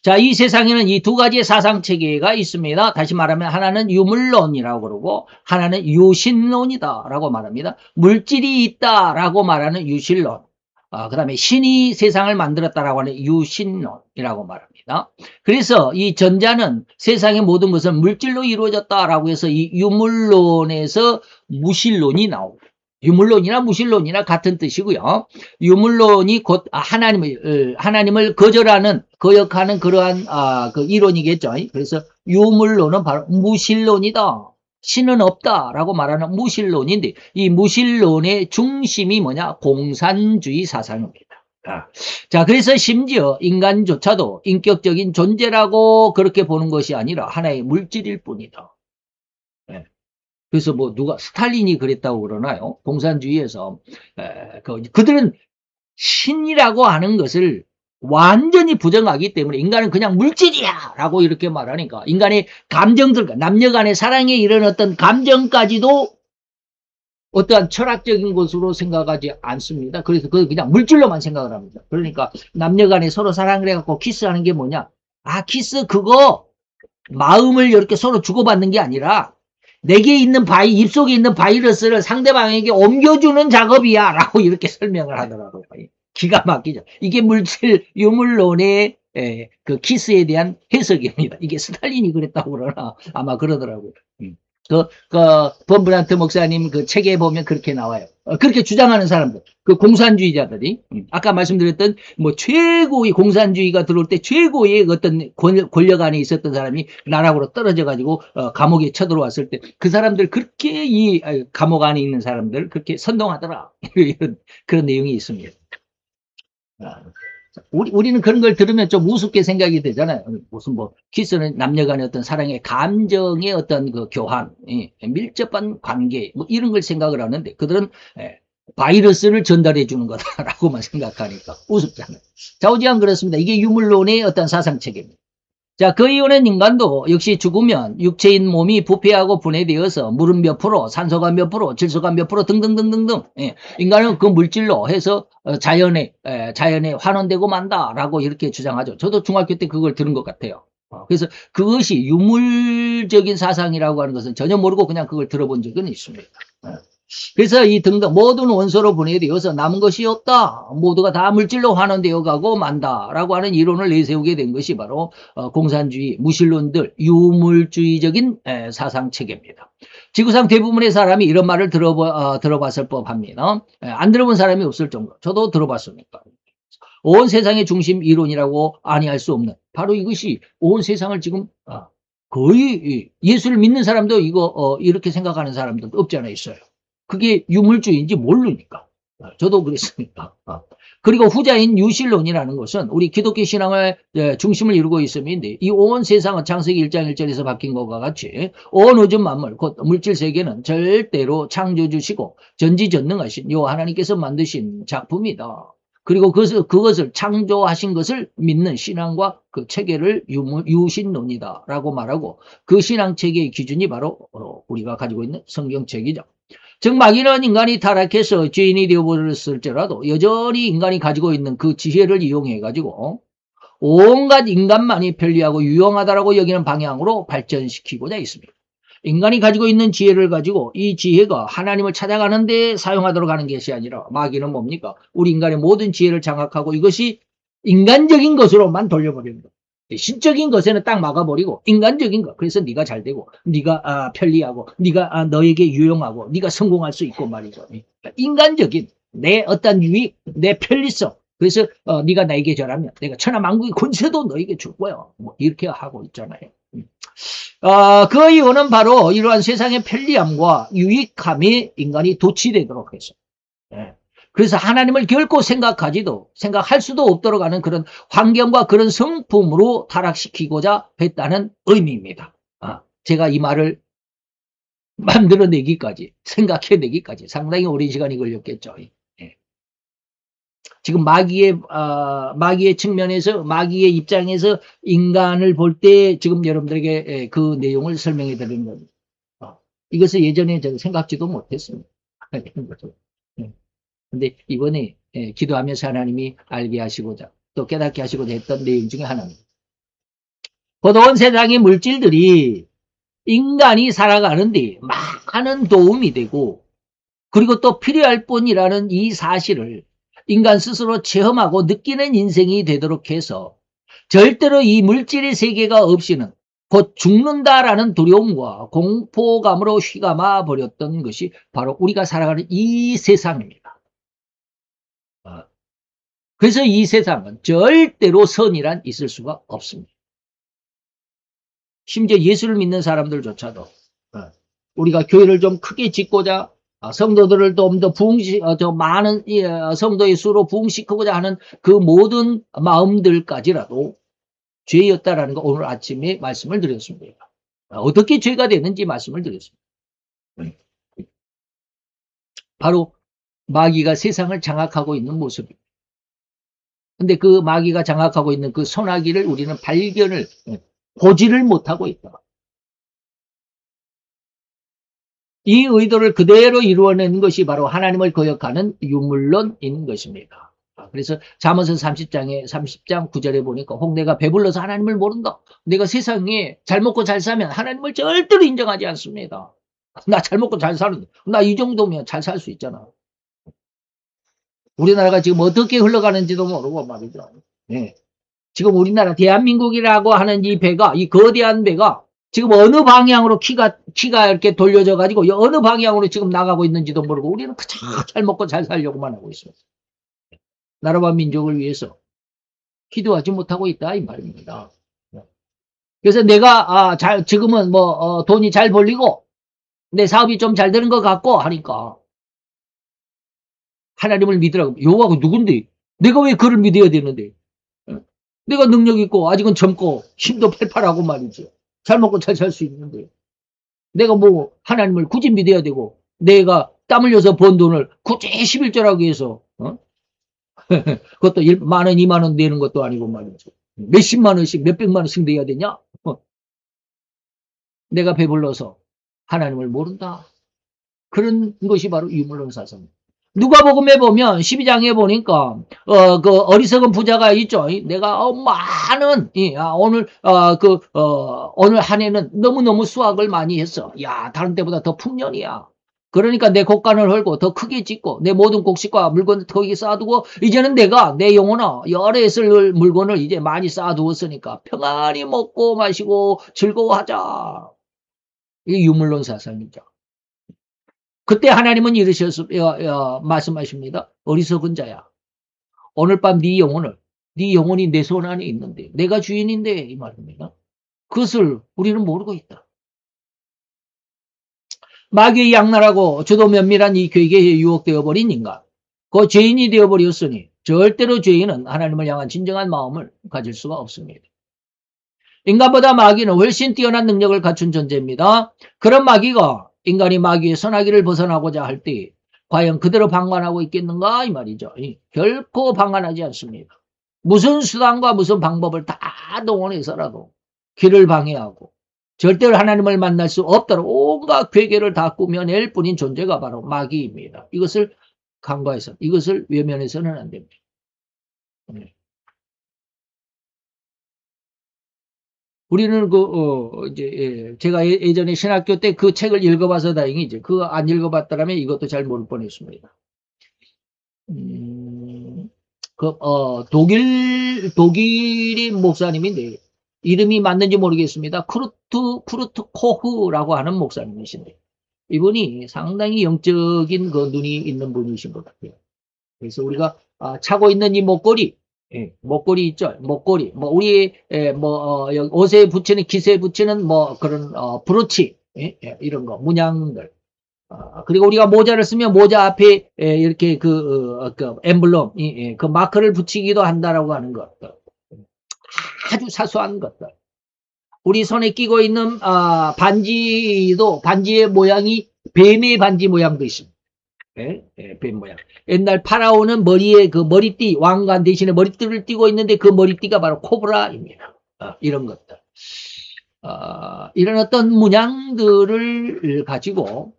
자, 이 세상에는 이 두 가지의 사상체계가 있습니다. 다시 말하면 하나는 유물론이라고 그러고 하나는 유신론이다라고 말합니다. 물질이 있다라고 말하는 유신론, 그 다음에 신이 세상을 만들었다라고 하는 유신론이라고 말합니다. 그래서 이 전자는 세상의 모든 것은 물질로 이루어졌다라고 해서 이 유물론에서 무신론이 나옵니다. 유물론이나 무신론이나 같은 뜻이고요. 유물론이 곧 하나님을 거절하는, 거역하는 그러한 그 이론이겠죠. 그래서 유물론은 바로 무신론이다. 신은 없다라고 말하는 무신론인데 이 무신론의 중심이 뭐냐? 공산주의 사상입니다. 자, 그래서 심지어 인간조차도 인격적인 존재라고 그렇게 보는 것이 아니라 하나의 물질일 뿐이다. 그래서 뭐 누가 스탈린이 그랬다고 그러나요? 공산주의에서 그들은 신이라고 하는 것을 완전히 부정하기 때문에 인간은 그냥 물질이야 라고 이렇게 말하니까 인간의 감정들, 남녀 간의 사랑에 이런 어떤 감정까지도 어떠한 철학적인 것으로 생각하지 않습니다. 그래서 그냥 물질로만 생각을 합니다. 그러니까 남녀 간에 서로 사랑을 해갖고 키스하는 게 뭐냐? 키스 그거 마음을 이렇게 서로 주고받는 게 아니라 내게 있는 입속에 있는 바이러스를 상대방에게 옮겨주는 작업이야 라고 이렇게 설명을 하더라고요. 기가 막히죠. 이게 유물론의 그 키스에 대한 해석입니다. 이게 스탈린이 그랬다고 그러나 아마 그러더라고요. 범브란트 목사님 그 책에 보면 그렇게 나와요. 그렇게 주장하는 사람들, 그 공산주의자들이, 아까 말씀드렸던 뭐 최고의 공산주의가 들어올 때 최고의 어떤 권력 안에 있었던 사람이 나락으로 떨어져가지고 감옥에 쳐들어왔을 때 그 사람들 그렇게 이 감옥 안에 있는 사람들 그렇게 선동하더라. 이런 그런 내용이 있습니다. 우리는 그런 걸 들으면 좀 우습게 생각이 되잖아요. 무슨 뭐 키스는 남녀간의 어떤 사랑의 감정의 어떤 그 교환, 밀접한 관계 뭐 이런 걸 생각을 하는데 그들은 바이러스를 전달해 주는 거다라고만 생각하니까 우습잖아요. 좌우지간 그렇습니다. 이게 유물론의 어떤 사상 체계입니다. 자, 그 이유는 인간도 역시 죽으면 육체인 몸이 부패하고 분해되어서 물은 몇 프로, 산소가 몇 프로, 질소가 몇 프로 등등등등등. 인간은 그 물질로 해서 자연에 환원되고 만다라고 이렇게 주장하죠. 저도 중학교 때 그걸 들은 것 같아요. 그래서 그것이 유물적인 사상이라고 하는 것은 전혀 모르고 그냥 그걸 들어본 적은 있습니다. 그래서 이 등등 모든 원소로 분해되어서 남은 것이 없다. 모두가 다 물질로 환원되어 가고 만다라고 하는 이론을 내세우게 된 것이 바로 공산주의, 무신론들, 유물주의적인 사상 체계입니다. 지구상 대부분의 사람이 이런 말을 들어봤을 법합니다. 안 들어본 사람이 없을 정도. 저도 들어봤습니다. 온 세상의 중심 이론이라고 아니할 수 없는 바로 이것이 온 세상을 지금 거의 예수를 믿는 사람도 이거 이렇게 생각하는 사람들도 없지 않아 있어요. 그게 유물주의인지 모르니까. 저도 그랬습니다. 그리고 후자인 유실론이라는 것은 우리 기독교 신앙의 중심을 이루고 있음인데 이 온 세상은 창세기 1장 1절에서 바뀐 것과 같이 온 우주 만물 곧 물질 세계는 절대로 창조주시고 전지전능하신 요 하나님께서 만드신 작품이다. 그리고 그것을 창조하신 것을 믿는 신앙과 그 체계를 유신론이다라고 말하고 그 신앙 체계의 기준이 바로 우리가 가지고 있는 성경책이죠. 즉 마귀는 인간이 타락해서 죄인이 되어버렸을지라도 여전히 인간이 가지고 있는 그 지혜를 이용해가지고 온갖 인간만이 편리하고 유용하다라고 여기는 방향으로 발전시키고자 있습니다. 인간이 가지고 있는 지혜를 가지고 이 지혜가 하나님을 찾아가는 데 사용하도록 하는 것이 아니라 마귀는 뭡니까? 우리 인간의 모든 지혜를 장악하고 이것이 인간적인 것으로만 돌려버립니다. 신적인 것에는 딱 막아버리고 인간적인 것. 그래서 네가 잘 되고 네가 편리하고 네가 너에게 유용하고 네가 성공할 수 있고 말이죠. 인간적인 내 어떤 유익, 내 편리성. 그래서 네가 나에게 절하면 내가 천하만국의 권세도 너에게 줄 거야. 뭐 이렇게 하고 있잖아요. 그 이유는 바로 이러한 세상의 편리함과 유익함에 인간이 도취되도록 해서. 그래서 하나님을 결코 생각할 수도 없도록 하는 그런 환경과 그런 성품으로 타락시키고자 했다는 의미입니다. 제가 이 말을 만들어내기까지, 생각해내기까지 상당히 오랜 시간이 걸렸겠죠. 지금 마귀의 측면에서, 마귀의 입장에서 인간을 볼 때 지금 여러분들에게 그 내용을 설명해 드리는 겁니다. 이것을 예전에 제가 생각지도 못했습니다. 근데 이번에 기도하면서 하나님이 알게 하시고자 또 깨닫게 하시고자 했던 내용 중에 하나입니다. 곧 온 세상의 물질들이 인간이 살아가는데 많은 도움이 되고 그리고 또 필요할 뿐이라는 이 사실을 인간 스스로 체험하고 느끼는 인생이 되도록 해서 절대로 이 물질의 세계가 없이는 곧 죽는다라는 두려움과 공포감으로 휘감아 버렸던 것이 바로 우리가 살아가는 이 세상입니다. 그래서 이 세상은 절대로 선이란 있을 수가 없습니다. 심지어 예수를 믿는 사람들조차도 우리가 교회를 좀 크게 짓고자 성도들을 좀 더 많은 성도의 수로 부흥시키고자 하는 그 모든 마음들까지라도 죄였다라는 거 오늘 아침에 말씀을 드렸습니다. 어떻게 죄가 되는지 말씀을 드렸습니다. 바로 마귀가 세상을 장악하고 있는 모습입니다. 근데 그 마귀가 장악하고 있는 그 선악기를 우리는 발견을, 보지를 못하고 있다. 이 의도를 그대로 이루어내는 것이 바로 하나님을 거역하는 유물론인 것입니다. 그래서 잠언서 30장 9절에 보니까 내가 배불러서 하나님을 모른다. 내가 세상에 잘 먹고 잘 사면 하나님을 절대로 인정하지 않습니다. 나 잘 먹고 잘 사는데 나 이 정도면 잘 살 수 있잖아. 우리나라가 지금 어떻게 흘러가는지도 모르고 말이죠. 지금 우리나라 대한민국이라고 하는 이 배가, 이 거대한 배가 지금 어느 방향으로 키가 이렇게 돌려져 가지고 어느 방향으로 지금 나가고 있는지도 모르고 우리는 그저 잘 먹고 잘 살려고만 하고 있습니다. 나라와 민족을 위해서 기도하지 못하고 있다 이 말입니다. 그래서 내가 지금은 돈이 잘 벌리고 내 사업이 좀 잘 되는 것 같고 하니까 하나님을 믿으라고. 여호와가 누군데? 내가 왜 그를 믿어야 되는데? 내가 능력 있고 아직은 젊고 힘도 팔팔하고 말이죠. 잘 먹고 잘 살 수 있는데 내가 뭐 하나님을 굳이 믿어야 되고 내가 땀 흘려서 번 돈을 굳이 11조라고 해서 그것도 10,000원 20,000원 내는 것도 아니고 말이죠. 몇십만 원씩 몇백만 원씩 내야 되냐? 내가 배불러서 하나님을 모른다. 그런 것이 바로 유물론 사상입니다. 누가복음에 보면 12장에 보니까 그 어리석은 부자가 있죠. 내가 많은 오늘 한 해는 너무너무 수확을 많이 했어. 야, 다른 때보다 더 풍년이야. 그러니까 내 곡간을 헐고 더 크게 짓고 내 모든 곡식과 물건을 거기 쌓아두고 이제는 내가 내 영혼아 여러 해 쓸 물건을 이제 많이 쌓아두었으니까 평안히 먹고 마시고 즐거워하자. 이게 유물론 사상이죠. 그때 하나님은 말씀하십니다. 어리석은 자야. 오늘 밤 네 영혼이 내 손 안에 있는데 내가 주인인데 이 말입니다. 그것을 우리는 모르고 있다. 마귀의 양날하고 저도 면밀한 이 괴계에 유혹되어 버린 인간. 그 죄인이 되어버렸으니 절대로 죄인은 하나님을 향한 진정한 마음을 가질 수가 없습니다. 인간보다 마귀는 훨씬 뛰어난 능력을 갖춘 존재입니다. 그런 마귀가 인간이 마귀의 선악기를 벗어나고자 할 때 과연 그대로 방관하고 있겠는가 이 말이죠. 결코 방관하지 않습니다. 무슨 수단과 무슨 방법을 다 동원해서라도 길을 방해하고 절대로 하나님을 만날 수 없도록 온갖 괴계를 다 꾸며낼 뿐인 존재가 바로 마귀입니다. 이것을 간과해서 이것을 외면해서는 안 됩니다. 우리는 제가 예전에 신학교 때 그 책을 읽어봐서 다행이지. 그거 안 읽어봤더라면 이것도 잘 모를 뻔했습니다. 독일인 목사님인데 이름이 맞는지 모르겠습니다. 쿠르트 코흐라고 하는 목사님이신데 이분이 상당히 영적인 그 눈이 있는 분이신 것 같아요. 그래서 우리가 차고 있는 이 목걸이 있죠. 목걸이. 우리 옷에 붙이는 기세에 붙이는 그런 브로치 이런 거 문양들. 그리고 우리가 모자를 쓰면 모자 앞에 이렇게 그 엠블럼 그 마크를 붙이기도 한다라고 하는 것들. 아주 사소한 것들. 우리 손에 끼고 있는 반지의 모양이 뱀의 반지 모양도 있습니다. 뱀 모양. 옛날 파라오는 머리에 그 머리띠, 왕관 대신에 머리띠를 띠고 있는데 그 머리띠가 바로 코브라입니다. 이런 것들. 이런 어떤 문양들을 가지고,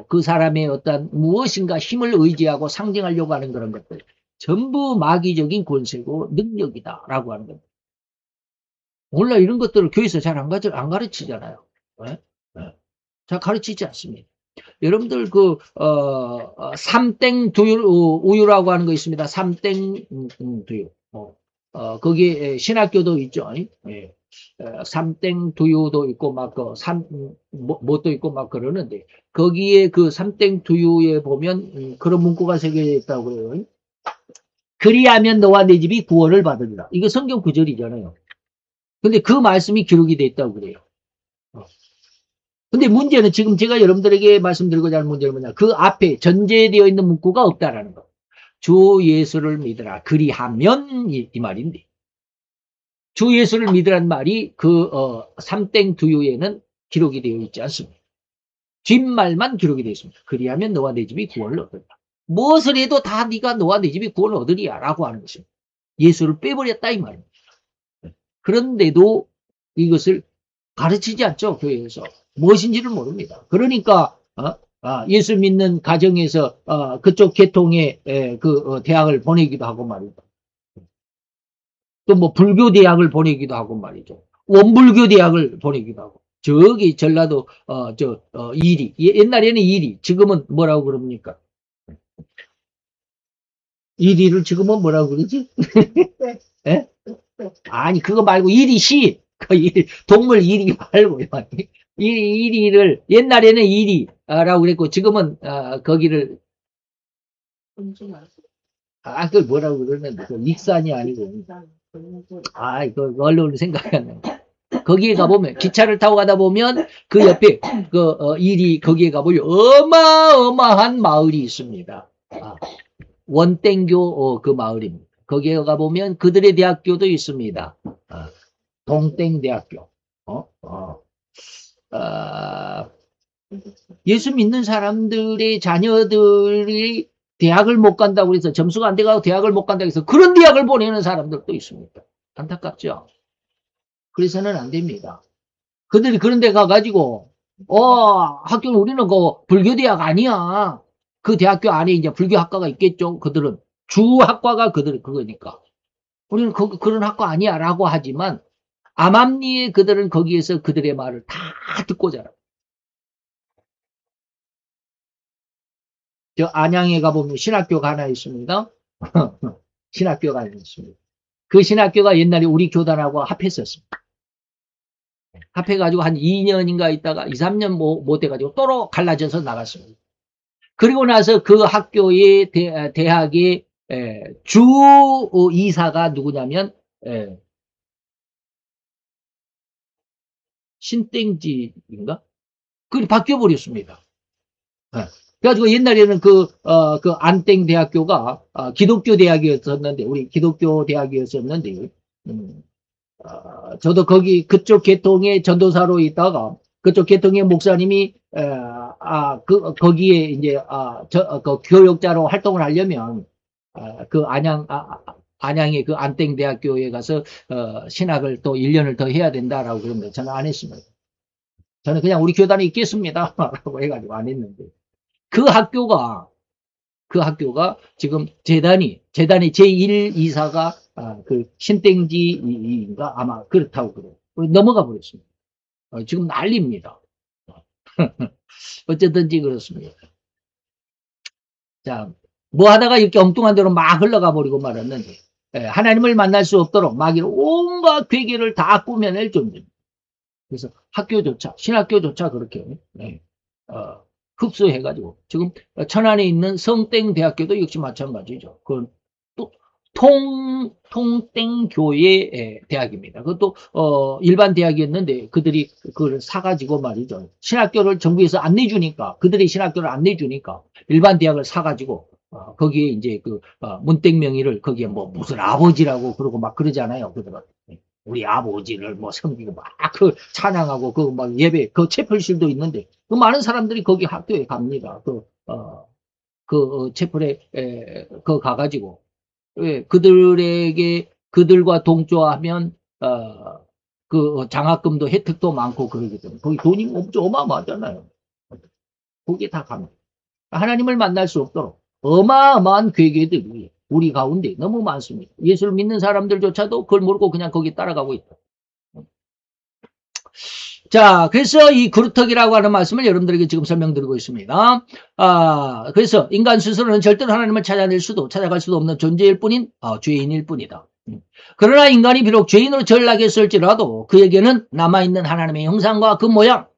그 사람의 어떤 무엇인가 힘을 의지하고 상징하려고 하는 그런 것들. 전부 마귀적인 권세고 능력이다라고 하는 겁니다. 몰라 이런 것들을 교회에서 잘 안 가르치잖아요. 잘 가르치지 않습니다. 여러분들 삼땡 우유라고 하는 거 있습니다. 삼땡 두유. 거기에 신학교도 있죠. 삼땡 두유도 있고 뭣도 있고 막 그러는데 거기에 그 삼땡 두유에 보면 그런 문구가 새겨져 있다고 그래요. 그리하면 너와 내 집이 구원을 받으리라. 이거 성경 구절이잖아요. 근데 그 말씀이 기록이 돼 있다고 그래요. 근데 문제는 지금 제가 여러분들에게 말씀드리고자 하는 문제는 뭐냐. 그 앞에 전제되어 있는 문구가 없다라는 거. 주 예수를 믿으라. 그리하면 이 말인데. 주 예수를 믿으라는 말이 삼땡 두유에는 기록이 되어 있지 않습니다. 뒷말만 기록이 되어 있습니다. 그리하면 너와 내 집이 구원을 얻으리라. 무엇을 해도 다 네가 너와 내 집이 구원을 얻으리야 라고 하는 것입니다. 예수를 빼버렸다 이 말입니다. 그런데도 이것을 가르치지 않죠. 교회에서. 무엇인지를 모릅니다. 그러니까 예수 믿는 가정에서 그쪽 계통의 대학을 보내기도 하고 말이죠. 또 불교 대학을 보내기도 하고 말이죠. 원불교 대학을 보내기도 하고. 저기 전라도 이리 옛날에는 이리 지금은 뭐라고 그럽니까? 이리를 지금은 뭐라고 그러지? 아니 그거 말고 이리시 동물 이리 말고요. 이리를, 옛날에는 이리라고 그랬고, 지금은, 거기를, 그걸 뭐라고 그러는데, 그 익산이 아니고, 이거 얼른 생각이 안 나요. 거기에 가보면, 기차를 타고 가다 보면, 그 옆에, 이리, 거기에 가보면, 어마어마한 마을이 있습니다. 원땡교, 그 마을입니다. 거기에 가보면, 그들의 대학교도 있습니다. 동땡대학교. 예수 믿는 사람들의 자녀들이 대학을 못 간다고 해서 점수가 안 돼가고 대학을 못 간다고 해서 그런 대학을 보내는 사람들도 있습니다. 안타깝죠? 그래서는 안 됩니다. 그들이 그런 데 가가지고, 학교는 우리는 그 불교대학 아니야. 그 대학교 안에 이제 불교학과가 있겠죠. 그들은. 주학과가 그거니까. 우리는 그런 학과 아니야. 라고 하지만, 암암리에 그들은 거기에서 그들의 말을 다 듣고 자라. 저 안양에 가보면 신학교가 하나 있습니다. 신학교가 하나 있습니다. 그 신학교가 옛날에 우리 교단하고 합했었습니다. 합해가지고 한 2년인가 있다가 2, 3년 못 돼가지고 또로 갈라져서 나갔습니다. 그리고 나서 그 학교의 대학의 주 이사가 누구냐면 신땡지인가? 그게 바뀌어버렸습니다. 그래가지고 옛날에는 그 안땡 대학교가 기독교 대학이었었는데, 우리 기독교 대학이었었는데, 저도 그쪽 계통의 전도사로 있다가, 그쪽 계통의 목사님이, 거기에 이제, 그 교역자로 활동을 하려면, 그 안양의 그 안땡 대학교에 가서, 신학을 또 1년을 더 해야 된다라고 그러는데, 저는 안 했습니다. 저는 그냥 우리 교단에 있겠습니다. 라고 해가지고 안 했는데. 그 학교가 지금 재단의 제1이사가 그 신땡지인가 아마 그렇다고 그래요. 넘어가 버렸습니다. 지금 난립니다. 어쨌든지 그렇습니다. 자, 뭐 하다가 이렇게 엉뚱한 데로 막 흘러가 버리고 말았는데, 하나님을 만날 수 없도록 마귀로 온갖 괴계를 다 꾸며낼 존재입니다. 그래서 학교조차, 신학교조차 그렇게, 흡수해가지고, 지금 천안에 있는 성땡대학교도 역시 마찬가지죠. 그, 또, 통땡교회 대학입니다. 그것도, 일반 대학이었는데, 그들이 그걸 사가지고 말이죠. 신학교를 정부에서 안 내주니까, 그들이 신학교를 안 내주니까, 일반 대학을 사가지고, 거기에 이제 문땡명의를 거기에 뭐 무슨 아버지라고 그러고 막 그러잖아요. 그들은. 우리 아버지를 뭐 섬기고 막 찬양하고 그 막 예배 그 채플실도 있는데 그 많은 사람들이 거기 학교에 갑니다. 채플에 그 가가지고 그들과 동조하면 그 장학금도 혜택도 많고 그러기 때문에 거기 돈이 엄청 어마어마하잖아요. 거기에 다 갑니다. 하나님을 만날 수 없도록 어마어마한 괴계들이 우리 가운데 너무 많습니다. 예수를 믿는 사람들조차도 그걸 모르고 그냥 거기 따라가고 있다. 자, 그래서 이 그루터기라고 하는 말씀을 여러분들에게 지금 설명드리고 있습니다. 그래서 인간 스스로는 절대로 하나님을 찾아갈 수도 없는 존재일 뿐인 죄인일 뿐이다. 그러나 인간이 비록 죄인으로 전락했을지라도 그에게는 남아있는 하나님의 형상과 그 모양,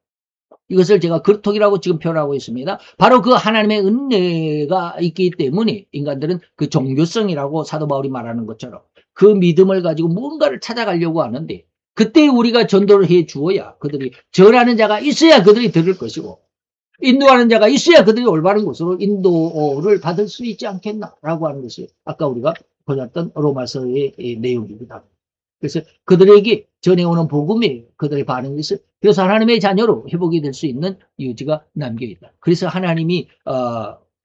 이것을 제가 그루터기라고 지금 표현하고 있습니다. 바로 그 하나님의 은혜가 있기 때문에 인간들은 그 종교성이라고 사도 바울이 말하는 것처럼 그 믿음을 가지고 무언가를 찾아가려고 하는데 그때 우리가 전도를 해 주어야 그들이 절하는 자가 있어야 그들이 들을 것이고 인도하는 자가 있어야 그들이 올바른 곳으로 인도를 받을 수 있지 않겠나라고 하는 것이 아까 우리가 보셨던 로마서의 내용입니다. 그래서 그들에게 전해오는 복음이 그들의 반응이 있어요. 그래서 하나님의 자녀로 회복이 될 수 있는 유지가 남겨있다. 그래서 하나님이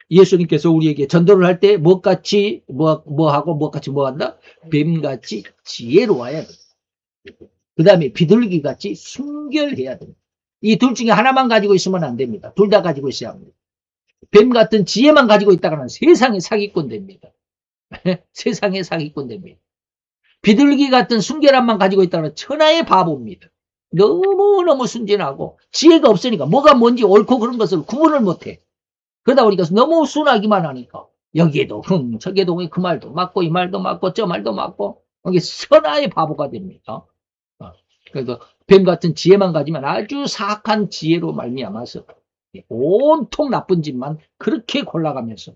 예수님께서 우리에게 전도를 할 때 뭐같이 뭐하고 뭐같이 뭐한다? 뱀같이 지혜로워야 된다. 그 다음에 비둘기같이 순결해야 됩니다. 이 둘 중에 하나만 가지고 있으면 안 됩니다. 둘 다 가지고 있어야 합니다. 뱀 같은 지혜만 가지고 있다가는 세상에 사기꾼 됩니다. 세상에 사기꾼 됩니다. 비둘기 같은 순결함만 가지고 있다면 천하의 바보입니다. 너무너무 순진하고 지혜가 없으니까 뭐가 뭔지 옳고 그런 것을 구분을 못해. 그러다 보니까 너무 순하기만 하니까 여기에도 저기에도 그 말도 맞고 이 말도 맞고 저 말도 맞고 이게 천하의 바보가 됩니다. 그래서 뱀 같은 지혜만 가지면 아주 사악한 지혜로 말미암아서 온통 나쁜 짓만 그렇게 골라가면서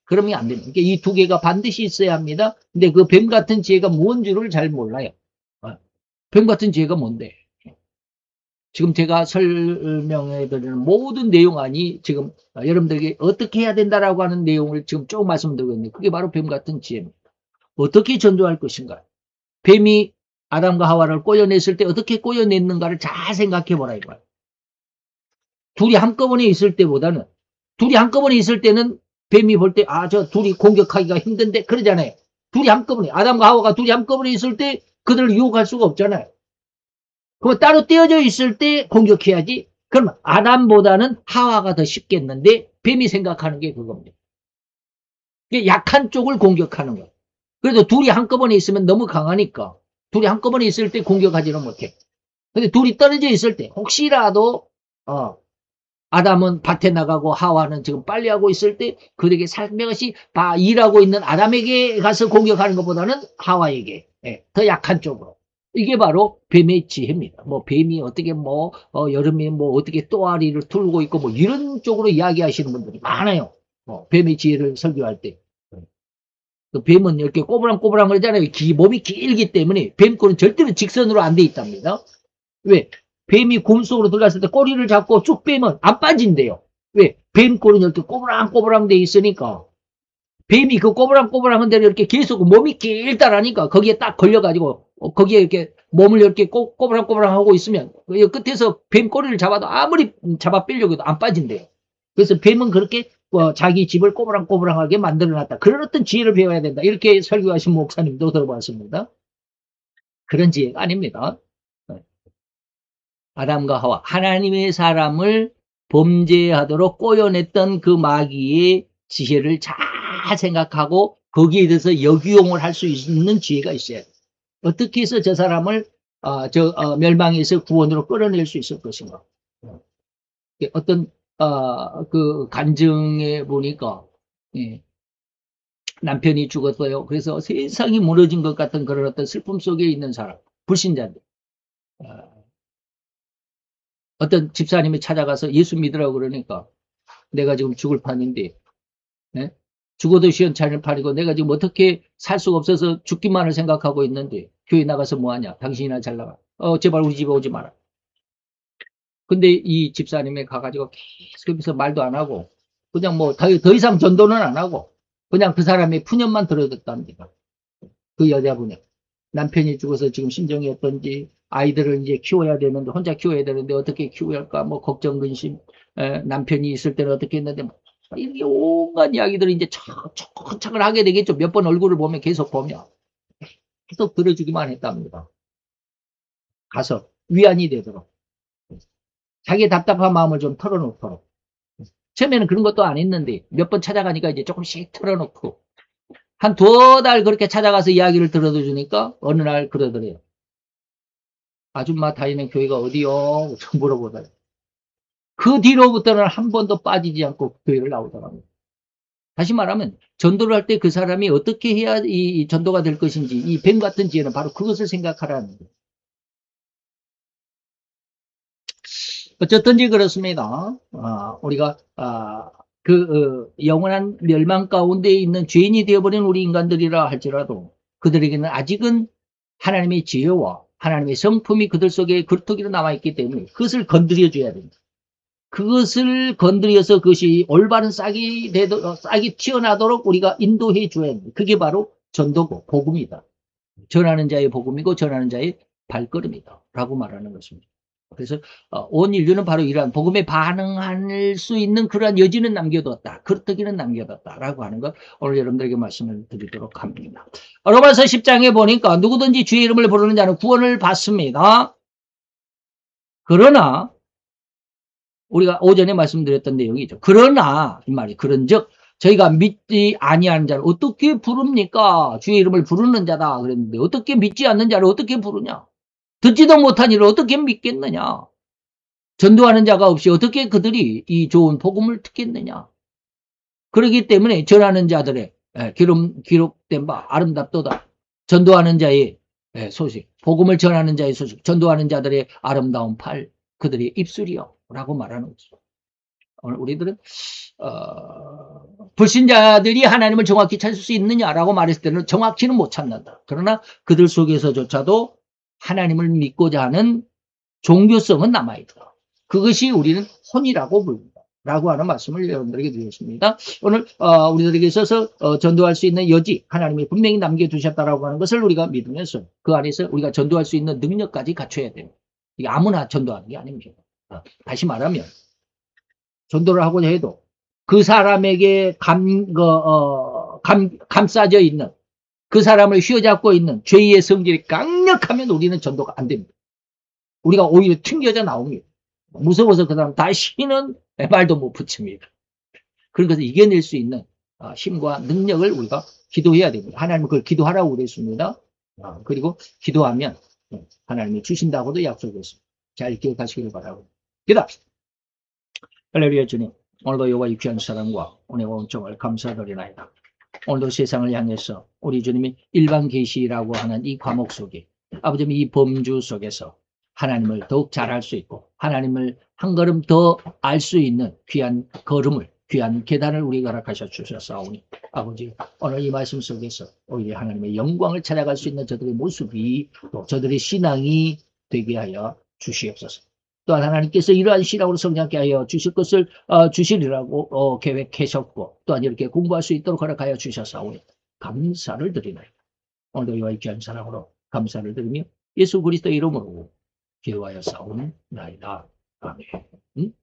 그러면 안 됩니다. 그러니까 이 두 개가 반드시 있어야 합니다. 근데 그 뱀 같은 지혜가 뭔지를 잘 몰라요. 뱀 같은 지혜가 뭔데? 지금 제가 설명해 드리는 모든 내용안이 지금 여러분들에게 어떻게 해야 된다라고 하는 내용을 지금 쭉 말씀드리고 있는데 그게 바로 뱀 같은 지혜입니다. 어떻게 전도할 것인가? 뱀이 아담과 하와를 꼬여냈을 때 어떻게 꼬여냈는가를 잘 생각해 보라 이거야. 둘이 한꺼번에 있을 때보다는 둘이 한꺼번에 있을 때는 뱀이 볼 때 저 둘이 공격하기가 힘든데 그러잖아요. 둘이 한꺼번에 아담과 하와가 둘이 한꺼번에 있을 때 그들을 유혹할 수가 없잖아요. 그럼 따로 떼어져 있을 때 공격해야지. 그럼 아담보다는 하와가 더 쉽겠는데 뱀이 생각하는 게 그겁니다. 약한 쪽을 공격하는 거예요. 그래도 둘이 한꺼번에 있으면 너무 강하니까 둘이 한꺼번에 있을 때 공격하지는 못해. 근데 둘이 떨어져 있을 때 혹시라도 아담은 밭에 나가고 하와는 지금 빨래하고 있을 때 그들에게 살며시 일하고 있는 아담에게 가서 공격하는 것보다는 하와에게 더 약한 쪽으로. 이게 바로 뱀의 지혜입니다. 뭐 뱀이 어떻게 여름에 어떻게 또아리를 틀고 있고 이런 쪽으로 이야기하시는 분들이 많아요. 뱀의 지혜를 설교할 때. 그 뱀은 이렇게 꼬부랑꼬부랑 그러잖아요. 몸이 길기 때문에 뱀꼬는 절대로 직선으로 안 돼 있답니다. 왜? 뱀이 곰 속으로 들어갔을 때 꼬리를 잡고 쭉 빼면 안 빠진대요. 왜? 뱀꼬는 이렇게 꼬부랑꼬부랑 돼 있으니까 뱀이 그 꼬부랑꼬부랑한 데를 이렇게 계속 몸이 길다라니까 거기에 딱 걸려가지고 거기에 이렇게 몸을 이렇게 꼬부랑꼬부랑 하고 있으면 끝에서 뱀 꼬리를 잡아도 아무리 잡아 빼려고 해도 안 빠진대요. 그래서 뱀은 그렇게 자기 집을 꼬부랑꼬부랑하게 만들어놨다. 그런 어떤 지혜를 배워야 된다. 이렇게 설교하신 목사님도 들어봤습니다. 그런 지혜가 아닙니다. 아담과 하와, 하나님의 사람을 범죄하도록 꼬여냈던 그 마귀의 지혜를 잘 생각하고 거기에 대해서 역이용을 할 수 있는 지혜가 있어야 돼요. 어떻게 해서 저 사람을 멸망에서 구원으로 끌어낼 수 있을 것인가. 어떤 그 간증에 보니까 남편이 죽었어요. 그래서 세상이 무너진 것 같은 그런 어떤 슬픔 속에 있는 사람, 불신자들. 어떤 집사님이 찾아가서 예수 믿으라고 그러니까 내가 지금 죽을 판인데 죽어도 시원찮을 판이고 내가 지금 어떻게 살 수가 없어서 죽기만을 생각하고 있는데 교회 나가서 뭐하냐. 당신이나 잘 나가. 제발 우리 집에 오지 마라. 근데 이 집사님이 가가지고 계속해서 말도 안 하고 그냥 더 이상 전도는 안 하고 그냥 그 사람의 푸념만 들어듣답니다. 그 여자분이. 남편이 죽어서 지금 심정이 어떤지 아이들을 이제 키워야 되는데 혼자 키워야 되는데 어떻게 키워야 할까 걱정 근심 남편이 있을 때는 어떻게 했는데 이게 온갖 이야기들을 이제 차근차근 하게 되겠죠. 몇 번 얼굴을 보면 계속 들어주기만 했답니다. 가서 위안이 되도록 자기의 답답한 마음을 좀 털어놓도록. 처음에는 그런 것도 안 했는데 몇 번 찾아가니까 이제 조금씩 털어놓고 한 2달 그렇게 찾아가서 이야기를 들어도 주니까 어느 날 그러더래요. 아줌마 다니는 교회가 어디요? 물어보더래요. 그 뒤로부터는 한 번도 빠지지 않고 교회를 나오더라고요. 다시 말하면 전도를 할 때 그 사람이 어떻게 해야 이 전도가 될 것인지 이 뱀 같은 지혜는 바로 그것을 생각하라는 거예요. 어쨌든지 그렇습니다. 우리가 영원한 멸망 가운데 있는 죄인이 되어버린 우리 인간들이라 할지라도 그들에게는 아직은 하나님의 지혜와 하나님의 성품이 그들 속에 굴뚝이로 남아있기 때문에 그것을 건드려 줘야 됩니다. 그것을 건드려서 그것이 올바른 싹이 튀어나도록 우리가 인도해 줘야 됩니다. 그게 바로 전도고 복음이다. 전하는 자의 복음이고 전하는 자의 발걸음이다 라고 말하는 것입니다. 그래서 온 인류는 바로 이러한 복음에 반응할 수 있는 그러한 여지는 남겨뒀다. 그릇기는 남겨뒀다라고 하는 것 오늘 여러분들에게 말씀을 드리도록 합니다. 로마서 10장에 보니까 누구든지 주의 이름을 부르는 자는 구원을 받습니다. 그러나 우리가 오전에 말씀드렸던 내용이죠. 그러나 이 말이 그런즉 저희가 믿지 아니하는 자를 어떻게 부릅니까? 주의 이름을 부르는 자다 그랬는데 어떻게 믿지 않는 자를 어떻게 부르냐? 듣지도 못한 이를 어떻게 믿겠느냐? 전도하는 자가 없이 어떻게 그들이 이 좋은 복음을 듣겠느냐? 그렇기 때문에 전하는 자들의 기록된 바 아름답도다. 전도하는 자의 네, 소식. 복음을 전하는 자의 소식. 전도하는 자들의 아름다운 팔. 그들의 입술이요. 라고 말하는 거죠. 오늘 우리들은 불신자들이 하나님을 정확히 찾을 수 있느냐라고 말했을 때는 정확히는 못 찾는다. 그러나 그들 속에서조차도 하나님을 믿고자 하는 종교성은 남아있다. 그것이 우리는 혼이라고 부릅니다. 라고 하는 말씀을 여러분들에게 드리겠습니다. 오늘 우리들에게 있어서 전도할 수 있는 여지 하나님이 분명히 남겨두셨다라고 하는 것을 우리가 믿으면서 그 안에서 우리가 전도할 수 있는 능력까지 갖춰야 돼요. 이게 아무나 전도하는 게 아닙니다. 다시 말하면 전도를 하고자 해도 그 사람에게 감싸져 있는 그 사람을 휘어잡고 있는 죄의 성질이 강력하면 우리는 전도가 안 됩니다. 우리가 오히려 튕겨져 나옵니다. 무서워서 그 사람 다시는 말도 못 붙입니다. 그런 것을 이겨낼 수 있는 힘과 능력을 우리가 기도해야 됩니다. 하나님은 그걸 기도하라고 그랬습니다. 그리고 기도하면 하나님이 주신다고도 약속했습니다. 잘 기억하시기를 바라고. 기도합시다. 할렐루야 주님, 오늘도 여호와 유쾌한 사랑과 은혜와 온정을 감사드리나이다. 오늘도 세상을 향해서 우리 주님이 일반 계시라고 하는 이 과목 속에 아버지 이 범주 속에서 하나님을 더욱 잘 알 수 있고 하나님을 한 걸음 더 알 수 있는 귀한 걸음을 귀한 계단을 우리가 허락하셔 주셨사오니 아버지 오늘 이 말씀 속에서 오히려 하나님의 영광을 찾아갈 수 있는 저들의 모습이 또 저들의 신앙이 되게 하여 주시옵소서. 또한 하나님께서 이러한 신앙으로 성장케 하여 주실 것을 주시리라고 계획하셨고 또한 이렇게 공부할 수 있도록 허락하여 주셨사오니 감사를 드리나이다. 오늘도 이와 귀한 사랑으로 감사를 드리며 예수 그리스도의 이름으로 기도하여 싸우는 나이다. 아멘.